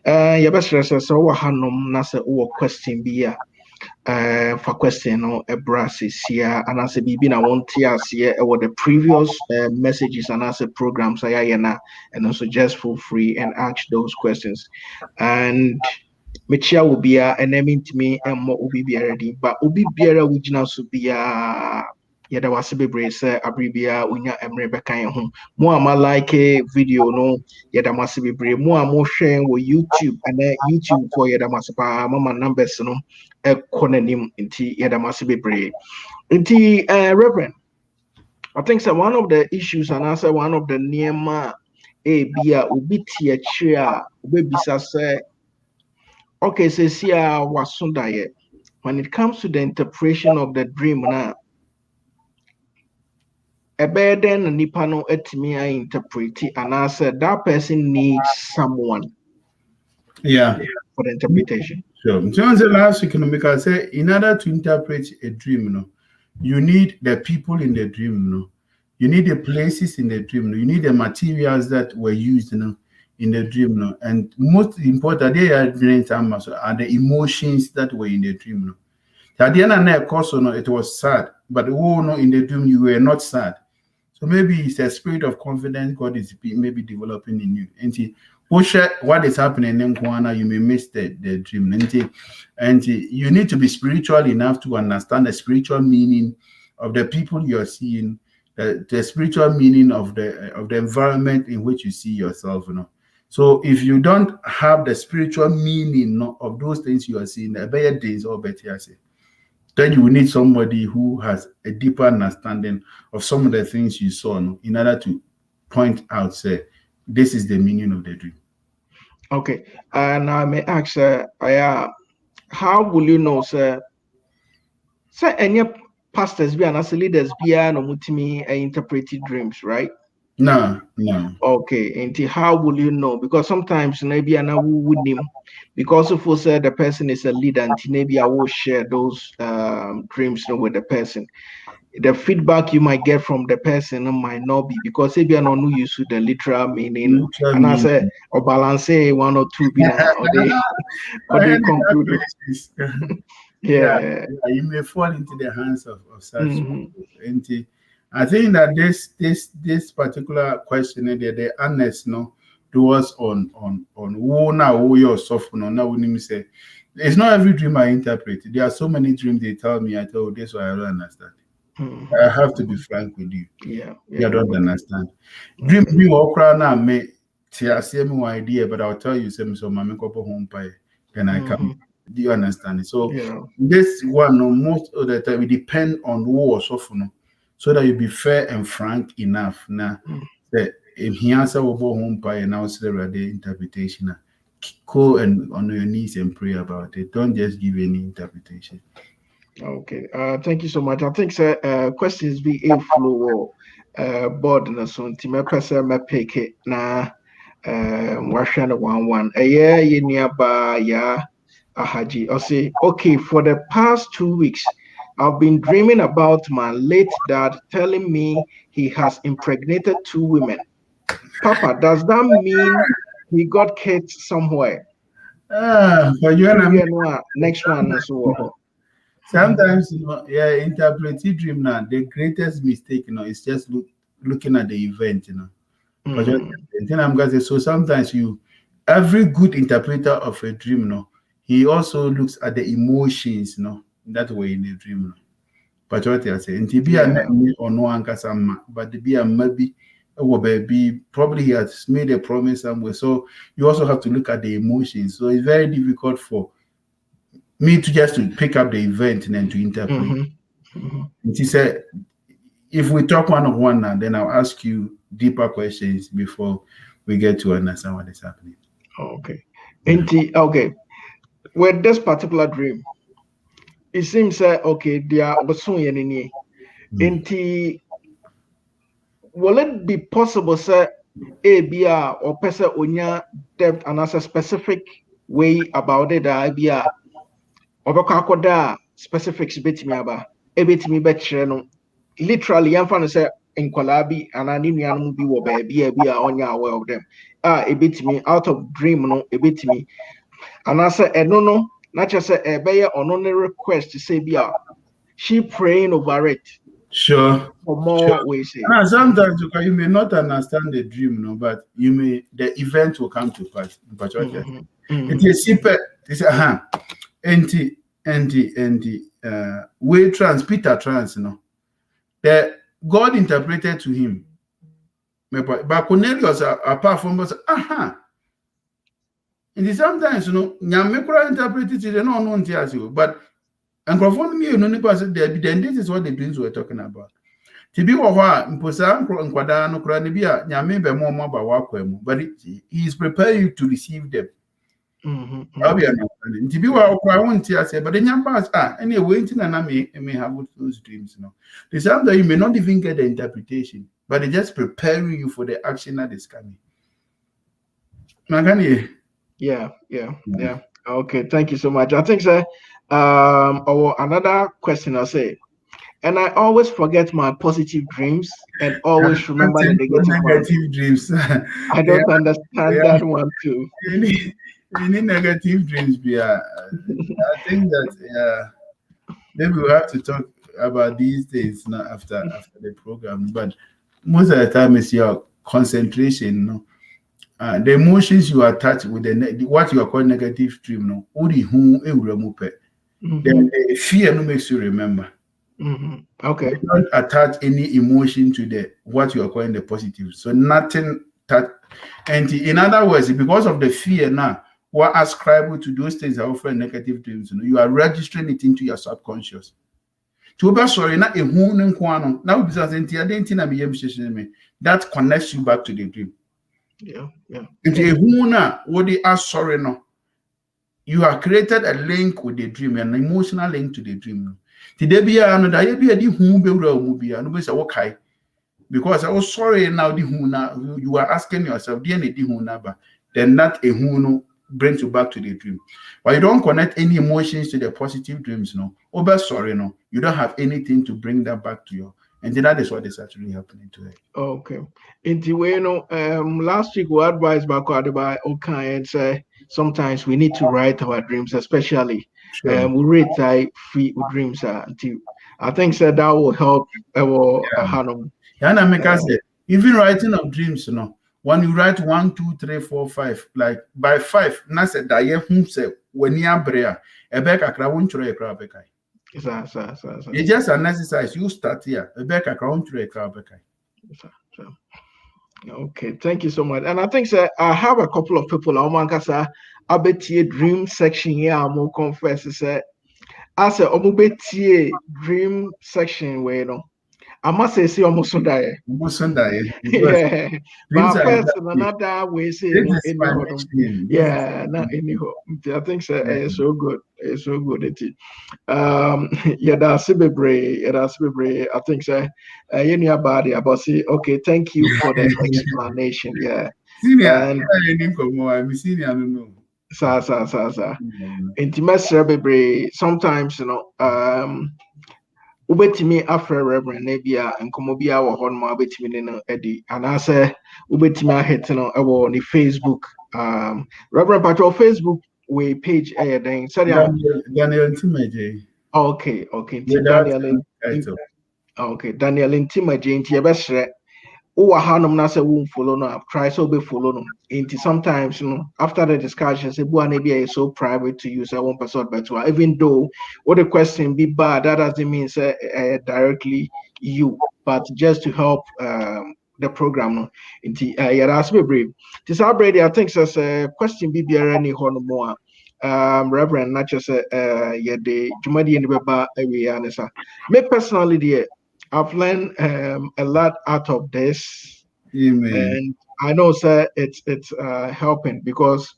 Yabesere so wo hanom na se wo question bi for question no ebra sesia anase bibi na wonte ase the previous messages anase programs ayayena and also just feel free and ask those questions. And mechia will be a enemy to me and more will be ready, but will be better original so be a yada was bebre say abribia unya emre bekan ho mo ama like a video no yada must be brave mo sharing with YouTube and YouTube for yada must pa mama numbers no e konanim inti yada must be brave inti Reverend, I think so one of the issues and answer one of the nema a be a ubi tia ubi bisa say okay, so see, when it comes to the interpretation of the dream, now a burden nipa no etimi I interpret it, and I said that person needs someone for the interpretation. Sure. So the last week, because say in order to interpret a dream, you need the people in the dream, you need the places in the dream, you need the materials that were used, in the dream, and most important, they are the emotions that were in the dream. At the end of the course, it was sad, but in the dream you were not sad. So maybe it's a spirit of confidence God is maybe developing in you. And what is happening in Kwana, you may miss the dream. And you need to be spiritual enough to understand the spiritual meaning of the people you are seeing, the spiritual meaning of the environment in which you see yourself. So if you don't have the spiritual meaning of those things you are seeing, the better days or better I say. Then you will need somebody who has a deeper understanding of some of the things you saw in order to point out, say, this is the meaning of the dream. Okay. And I may ask, how will you know, sir? Sir, any pastors be and as leaders be no mutimi interpreted dreams, right? No. Okay, and how will you know? Because sometimes maybe I know with him, because if we say the person is a leader, and maybe I will share those dreams with the person. The feedback you might get from the person might not be because if you are not used to the literal meaning, and I say or balance one or two or they conclude. Yeah, you may fall into the hands of such people. I think that this particular question, the honest towards on who now who you're suffering now when you say it's not every dream I interpret. There are so many dreams they tell me, I tell this why I don't understand. I have to be frank with you. Yeah, I don't understand. Dream me or now may see me idea, but I'll tell you some so my home pie, then I come. Do you understand it? So this one, most of the time, it depend on who or suffering, so that you be fair and frank enough. Now, if he answer over home pie and now say the interpretation, go and on your knees and pray about it. Don't just give any interpretation. Okay. Thank you so much. I think questions be a flow board na so nti mepɛ sɛ mɛpeke na wahwɛ no 1-1 ɛyɛ yɛ nuabaa ya Adjei say okay, for the past 2 weeks I've been dreaming about my late dad telling me he has impregnated 2 women. Papa, does that mean he got kids somewhere? For you and Next one as well. sometimes, interpretive dream now, the greatest mistake, is just looking at the event, But then I'm going to say, so sometimes every good interpreter of a dream, he also looks at the emotions, that way in the dream. But what I say, and to be a or no one but to be a maybe, baby, probably he has made a promise somewhere. So you also have to look at the emotions. So it's very difficult for me to pick up the event and then to interpret. And he said, if we talk one-on-one now, then I'll ask you deeper questions before we get to understand what is happening. Okay. Okay. With this particular dream, it seems okay, they are also in will it be possible, sir, ABR or person onya depth and as a specific way about it, ABR or specifics bit me aba, a bit me better, literally, I'm fan say in Kolabi and I need to be wo baby, on your aware of them. A bit me out of dream, no, a bit me. And I say, no, not just a bear or no request to say, Bia, she praying over it. Sure. For more ways. Sometimes you may not understand the dream, the event will come to pass. But it is simple. It's way Peter trans, that God interpreted to him. But Cornelius, apart from us, and sometimes, Nyamekura interpreted it, no one tells you, but and conform me, then this is what the dreams were talking about. To be Mposa and Quadano Cranibia, Nyame be more about Wakwemo, but he is preparing you to receive them. To be what I want to say, but the Yambas are any waiting and I may have those dreams. The sometimes you may not even get the interpretation, but they just preparing you for the action that is coming. Yeah. Okay, thank you so much. I think, sir, another question I'll say. And I always forget my positive dreams and always remember the negative dreams. I don't understand that one too. Any negative dreams, I think that maybe we'll have to talk about these things after the program. But most of the time, it's your concentration. The emotions you attach with what you are calling negative dream. The fear no makes you remember. Okay. You don't attach any emotion to what you are calling the positive. So nothing that, and in other words, because of the fear now, what ascribable to those things are often negative dreams. You are registering it into your subconscious. That connects you back to the dream. Yeah. You have created a link with the dream, an emotional link to the dream. Today be another be a because I was sorry now you are asking yourself, then that a who brings you back to the dream. But you don't connect any emotions to the positive dreams, sorry, you don't have anything to bring that back to you. And that is what is actually happening today. Okay. Last week we advised by okay and say sometimes we need to write our dreams, especially we write free dreams until I think that will help even writing of dreams, when you write 1, 2, 3, 4, 5, like by 5, na said that when you are brea, a back a crown to a crab. It's just an exercise. You start here, a back a crown to a crab. Okay, thank you so much. And I think I have a couple of people I bet you dream section here. I'm more confess as a dream section where I must say almost die. Almost Sunday. Because Yeah, dreams but are first adaptive. another way say This no is any my hodom. mission. This is Yeah, not any ho. I think so. yeah. It's so good. It's so good. It is. Yeah, that's bebre. Yeah, that's bebre. I think so. You know about it. But say, okay, thank you for the explanation. Yeah, Senior, and I didn't come more. I'm senior, I don't know. sa. Intimacy bebre. Sometimes wobɛtumi afrɛ reverend na bia nkɔmmɔ bi a wɔ hɔ no ma wobɛtumi ne no adi anaasɛ wobɛtumi ahete no ɛwɔ ne Facebook reverend patro Facebook wei page ɛyɛ den sɛdeɛ Daniel Timaje. okay nti Without Daniel title. okay Daniel ntimagye nti yɛbɛsrɛ wowɔ hanom na sɛ womfollow no a try sɛ wobɛfollow no nti sometimes after the discussion sɛ bua no bi a so private to you sɛ wompɛ sɛ ɔdebɛto even though what the question be bad that doesn't mean say directly you but just to help the program no nti yɛda ase bebree nti saa berɛ deɛ I think sɛ question bi biara ni hɔ no mu a reverend na kyerɛ sɛ yɛde dwumadie no bɛba awie a ne sa me personally deɛ I've learned a lot out of this, Amen. and I know, sir, it's helping because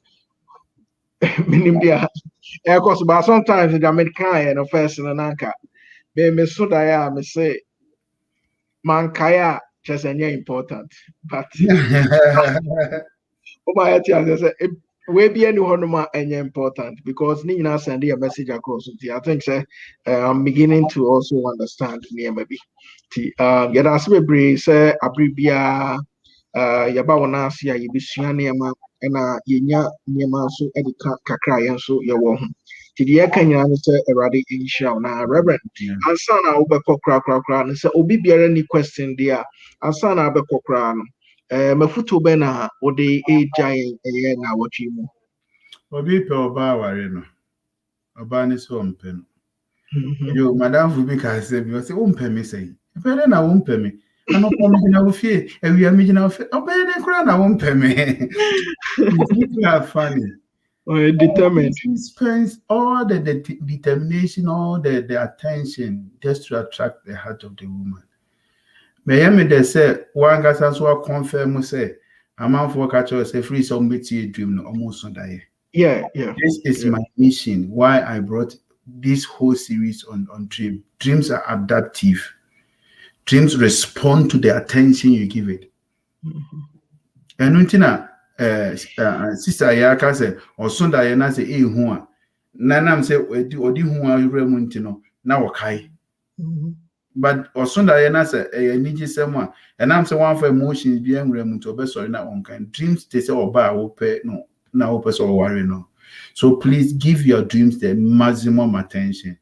but sometimes the American and first and anchor, me so that me say man kaya just important, but oh my I say we be any honoma any important because ni na send a message across. I think say I'm beginning to also understand me maybe. Yɛda ase bebree sɛ abere biara yɛba wɔ n'ase a yɛbɛsua nneɛma ɛna yɛnya nneɛma nso de ka kakra a yɛn nso yɛwɔ ho nti deɛ yɛka nyinaa ne sɛ awurade nhyira wo na reverend ansa na wobɛkɔ korakora no sɛ obi biara ni question deɛ a ansa na wobɛkɔ koraa no mafoto bɛ na wode ɛgya yɛn ɛyɛ na awɔtwe mu Obi pe oba aware no. Oba ni so ompe no. Yo, madam Fubi ka say bi o say ompe me say. Pere na ompe me. Ano pa me na wo fie, awia me na wo fie. Oba ne kura na ompe me. It's not funny. determined He spends all the determination, all the attention just to attract the heart of the woman. May I they say one gas as well confirm say a man for catcher say free some bit dream no almost on die. yeah This is my mission. Why I brought this whole series on dream. Dreams are adaptive. Dreams respond to the attention you give it. And untina sister Ayaka say or Sunda Yana say hu a nanam say odi hu a yure mu ntino na wakai. But Osunda Yana say niji sema and I'm say one for emotions be angry mu to be sorry na on kind dreams they say oba wo pe no na wo pe so worry no. So please give your dreams the maximum attention.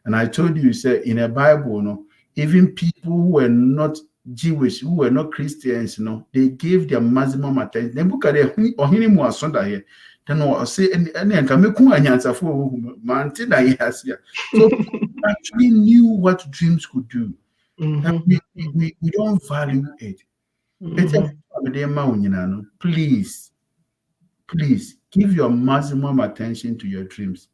And I told you, say in the Bible, no, even people who were not Jewish, who were not Christians, they gave their maximum attention. Then look at it, or him was Sunday. Then I say, and can make one answer for mountain. So actually knew what dreams could do. And we don't value it. Please give your maximum attention to your dreams.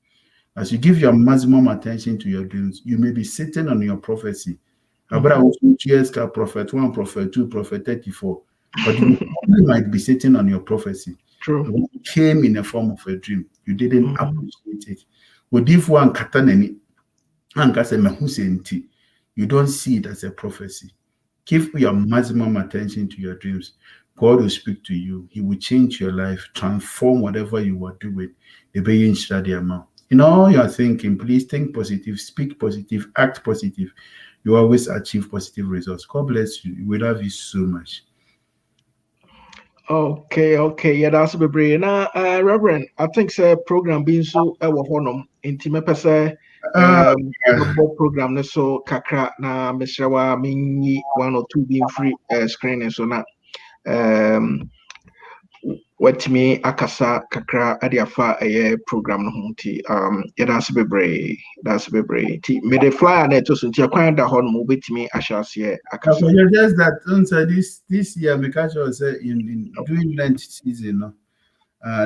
As you give your maximum attention to your dreams, you may be sitting on your prophecy. About 2 years, prophet 1, prophet 2, prophet 34. But you might be sitting on your prophecy. True. It came in the form of a dream. You didn't appreciate it. But if one kataneni, you don't see it as a prophecy. Give your maximum attention to your dreams. God will speak to you. He will change your life, transform whatever you are doing. In all your thinking, please think positive, speak positive, act positive. You always achieve positive results. God bless you. We love you so much. Okay. Yeah, that's a bit now, Reverend. I think the program being so honum intimate per program so kakra na mesrawa minyi 1 or 2 being free screen so na watimi akasa kakra ade afa program no ho nti that's bebre ti me the flyer na to so nti akwan da ho no mo betimi ahyase akasa just that this year because I was in doing Lent season no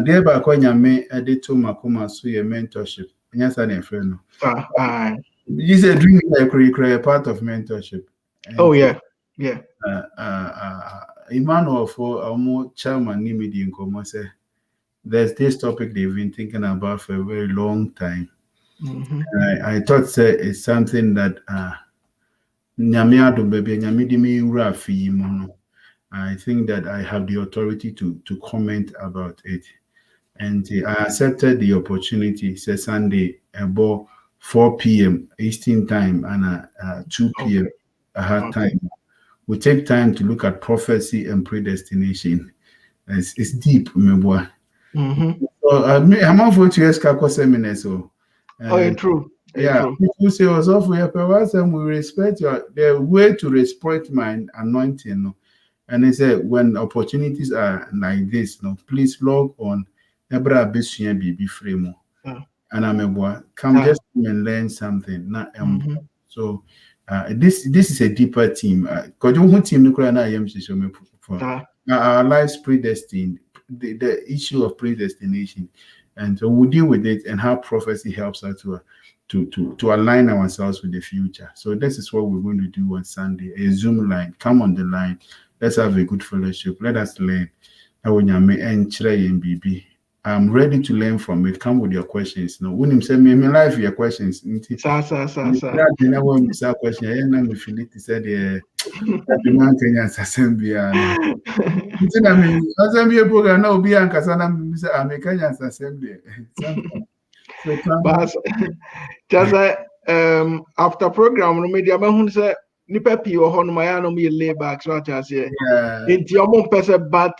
there ba kwa nyame ade to makoma so your mentorship nyasa na friend no you you say dream like part of mentorship Oh yeah, yeah. Emmanuel for our chairman Nimidi in Komose. There's this topic they've been thinking about for a very long time. Mm-hmm. I thought it's something that Nyame adom baby Nyame di me wura afi mu no. I think that I have the authority to comment about it. And I accepted the opportunity. Say Sunday about 4 p.m. Eastern time and 2 p.m. I had time. We take time to look at prophecy and predestination. It's deep, remember. Mm-hmm. So I'm on for 2 years seminars. So True. yeah, True. people say also for your purpose and we respect the way to respect my anointing. No? And they said when opportunities are like this, no, please log on Ebra Besuya BB Frame. And I'm a boy. Come just come and learn something. Not so this is a deeper team. Because you want team nuclear I am for our lives predestined, the issue of predestination. And so we deal with it and how prophecy helps us to align ourselves with the future. So this is what we're going to do on Sunday. A Zoom line. Come on the line. Let's have a good fellowship. Let us learn. I'm ready to learn from it. Come with your questions. No, when you send me life your questions. I want to question. I am Philip said the man can assembly. I mean, assembly program now be and Kasana American assembly. But just after program, no media man say nipa pi o hono ma ya no me lay back so I say. Enti omo person but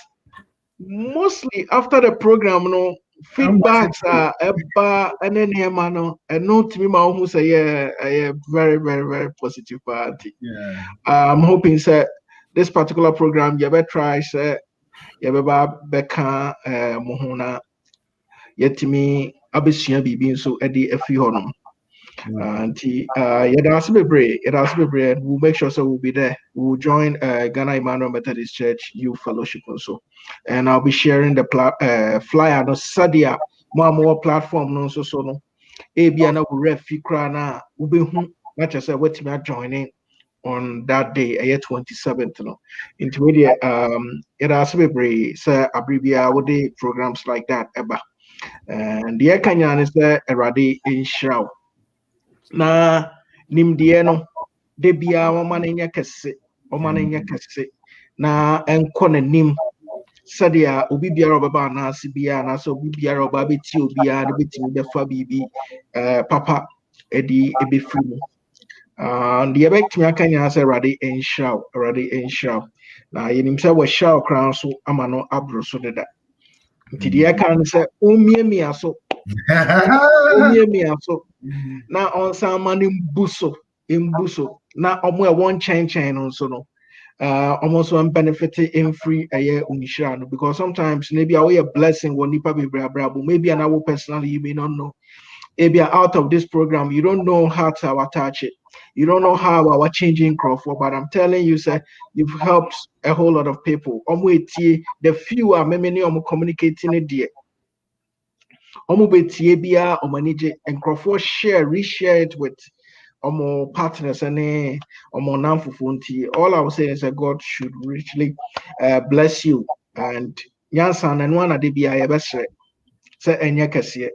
mostly after the program no feedbacks are eba enema no and no to me ma who say yeah very very very positive party. Yeah. I'm hoping say this particular program you better try say you better beka mo ho na yetimi abesua bibi nso edi afi hono. We'll make sure so we'll be there. We'll join Ghana Emmanuel Methodist Church Youth Fellowship also. And I'll be sharing the flyer no Sadia more platform no so no. Ebiana will refikra na ubehu not just what me joining on that day, 27th no. Into media it has to be say abribia would programs like that eba. And the Kenyan is there already in Shroud. Na nimdeɛ no de bia ɔma no nyɛ kɛse na ɛnkɔ n'anim sɛdeɛ obi biara ɔbɛba anaase biara anaasɛ obi biara ɔba bɛti obiara de bɛtumi bɛfa biribi papa ɛde ɛbɛfiri mu deɛ ɛbɛtumi aka nyinaa sɛ awurade nhyiraw na yɛnim sɛ wɔhyiraw koraa nso ama no aboro so deda nti deɛ ɛka no sɛ ɔmmiamia so na onsa mani mbuso na omo e won chen no so no almost one benefit in free unishira no because sometimes maybe a blessing when nipa be brabo maybe an our personally you may not know maybe out of this program you don't know how to attach it, you don't know how our changing crop for, but I'm telling you sir you've helped a whole lot of people the few are many communicating it dear Omo betie bia omanije and reshare it with omo partners and omo namfufunti. All I was saying is that God should richly bless you and yansan and one ade bia yebesre say enye kese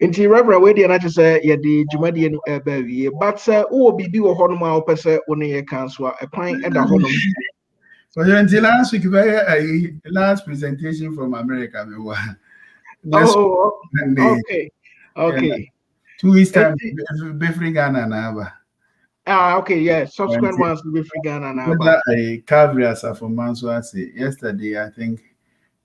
inti reverend we dey na say ye di dwumadi no eba wie but say wo bibi wo hono ma wo pese wo ne ye kan so a kwan eda hono. So until last week last presentation from America me wa. Okay. 2 weeks time, be free Ghana now. Okay, yeah. Subsequent ones will be free Ghana now. I Calvary as a months yesterday. I think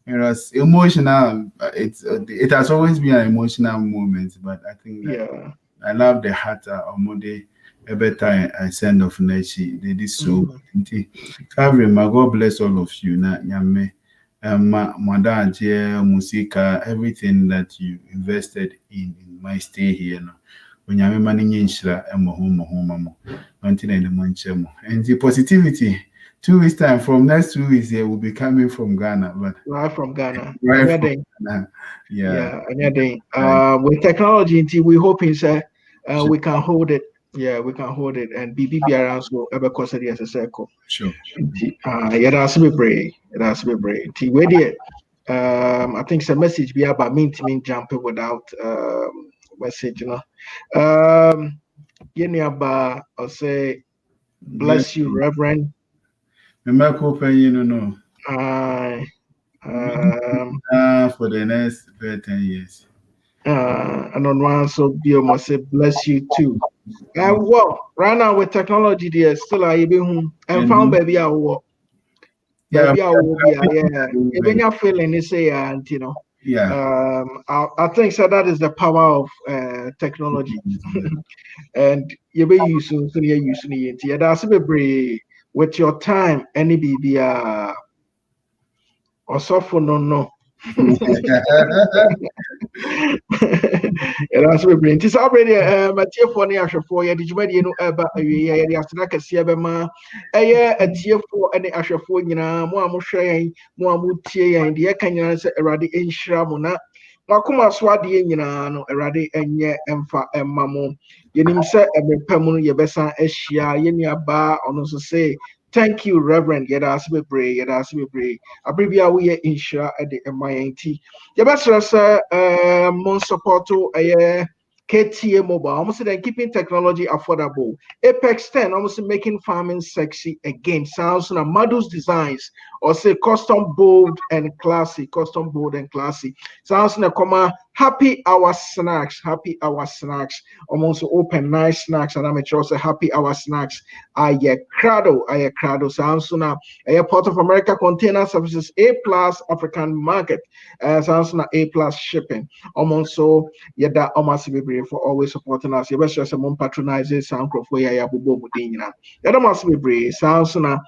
it was emotional. It has always been an emotional moment, but I think that I love the heart of Monday. Every time I send off Neshi, they did so. Calvary, my God bless all of you. Na Yame. Adjei, Musika, everything that you invested in my stay here. No, when you have money in Shra, and the positivity. 2 weeks time from next 2 weeks here will be coming from Ghana, but right from Ghana. Yeah. With technology, we hoping sir, we can hold it Yeah, we can hold it. And BBBR also ever cause it as a circle. Sure. Yeah, that's be brave. That's be brave. I think some message be about me jumping without message, you know. About I'll say bless you, Reverend. Remember, no. For the next 10 years. And on one so be must say bless you too. Well, right now with technology, there still are even and found baby I will. Baby I will be even your feeling is say and you know. Yeah. I think so that is the power of technology. And you be using so you're using it. Yeah, that's a bit with your time, any baby or so no. That's we bring. It's already Matthew for the Asher for you. Did you make you know about the after that? See a tier for any Asher for you know, more sharing, more mutia, and the Kenyan said a radi in Shramona. Makuma swadi you know, a radi and ye emfa and mammo. You nim say a pemun yebesa eshia, yenya bar on also say. Thank you, Reverend. Yet we pray. Abribia we insure at the MINT. Yabasra mon support to KTA mobile, almost then keeping technology affordable. Apex 10, almost making farming sexy again. Sounds like Madus designs or say custom bold and classy. Sounds like happy hour snacks. Almost open nice snacks, and I'm sure say happy hour snacks. Aye crado. Sounds like a Port of America Container Services A+ African market. Sounds like A+ shipping. Almost so yada almost be for always supporting us. You best just some patronizes sound crop where ya bubo budina. Yada must be brave. Sounds na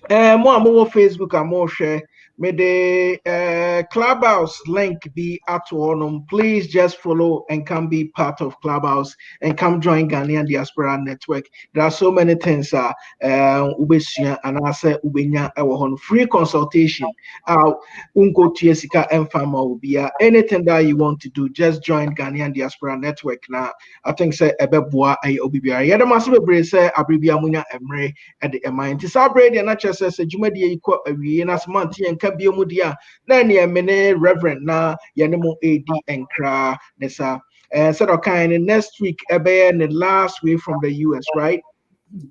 more Facebook and more share. May the Clubhouse link be at one. Please just follow and come be part of Clubhouse and come join Ghanaian Diaspora Network. There are so many things. Ubesia and I say Ubenya on free consultation. Unko Tiesika and Fama will be anything that you want to do. Just join Ghanaian Diaspora Network. Now I think say Ebeboa a Obibia. Yada masibe bre say Abribia Munya Emre at the MINT. It's our bread and not just says a Jumedia equal a Vienna's monty and Kabiomudia. Then ye mene Reverend na Yanemo AD and Kra Nessa. And sort of kind of next week, and the last week from the US, right?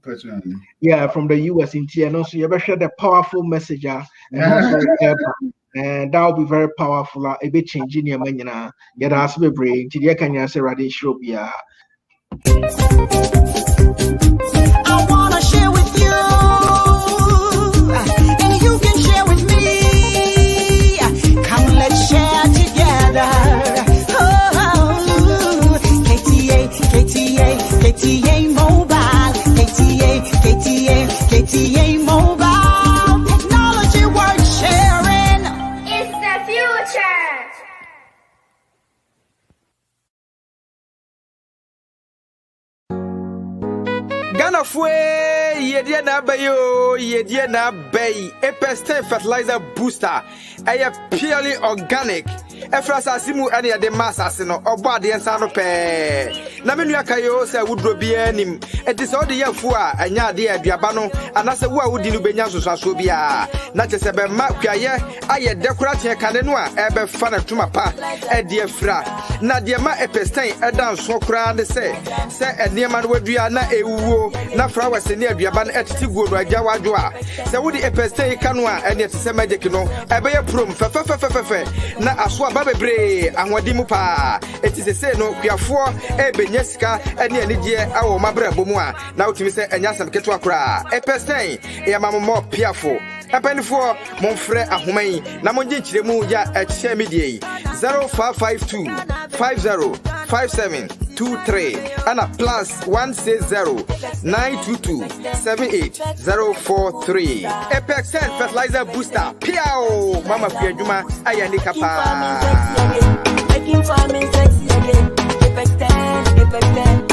Personally. Yeah, from the US in Tia. And also, you ever share the powerful message, and that will be very powerful. A bit changing your man, get us be brain. Tidia can you say, Radin Shrobia? I wanna share with you, and you can share with me. Come, let's share together. Oh, KTA Mobile, KTA Mobile. Technology worth sharing. It's the future. Ghana fue yedie na bayo yedie na bay Epeste fertilizer booster aya purely organic efrasa simu ane ya de massa no obo ade ensa no pe na menu akayo se wudro bia nim enti se ode yafu a anya ade aduaba no anase wo a wudi no benya soso bia na chese be ma kwaye aye dekorate kane no a ebe fa na tuma pa ede afra na de ma Epeste edan so kra de se enema no wadua na ewuo na flowers ni aduaba na etiti guodo agya wadwo a se wudi Epeste kanu a ene tese magic no ebe ye prom fe na aso aba bebre ahwadi mu pa etise se no kuafo ebenye sika ene anigye awo mabra bomu a na utimi se enyasam keto akora Epeste ya mammo piafo Apenfo monfre ahoman na monje nkyiremu ya ehye medie 0552 505723 ana plus 160 922 78043 Apex fertilizer booster piao mama fiaduma ayane kapa Making farming sexy again. Apex 10.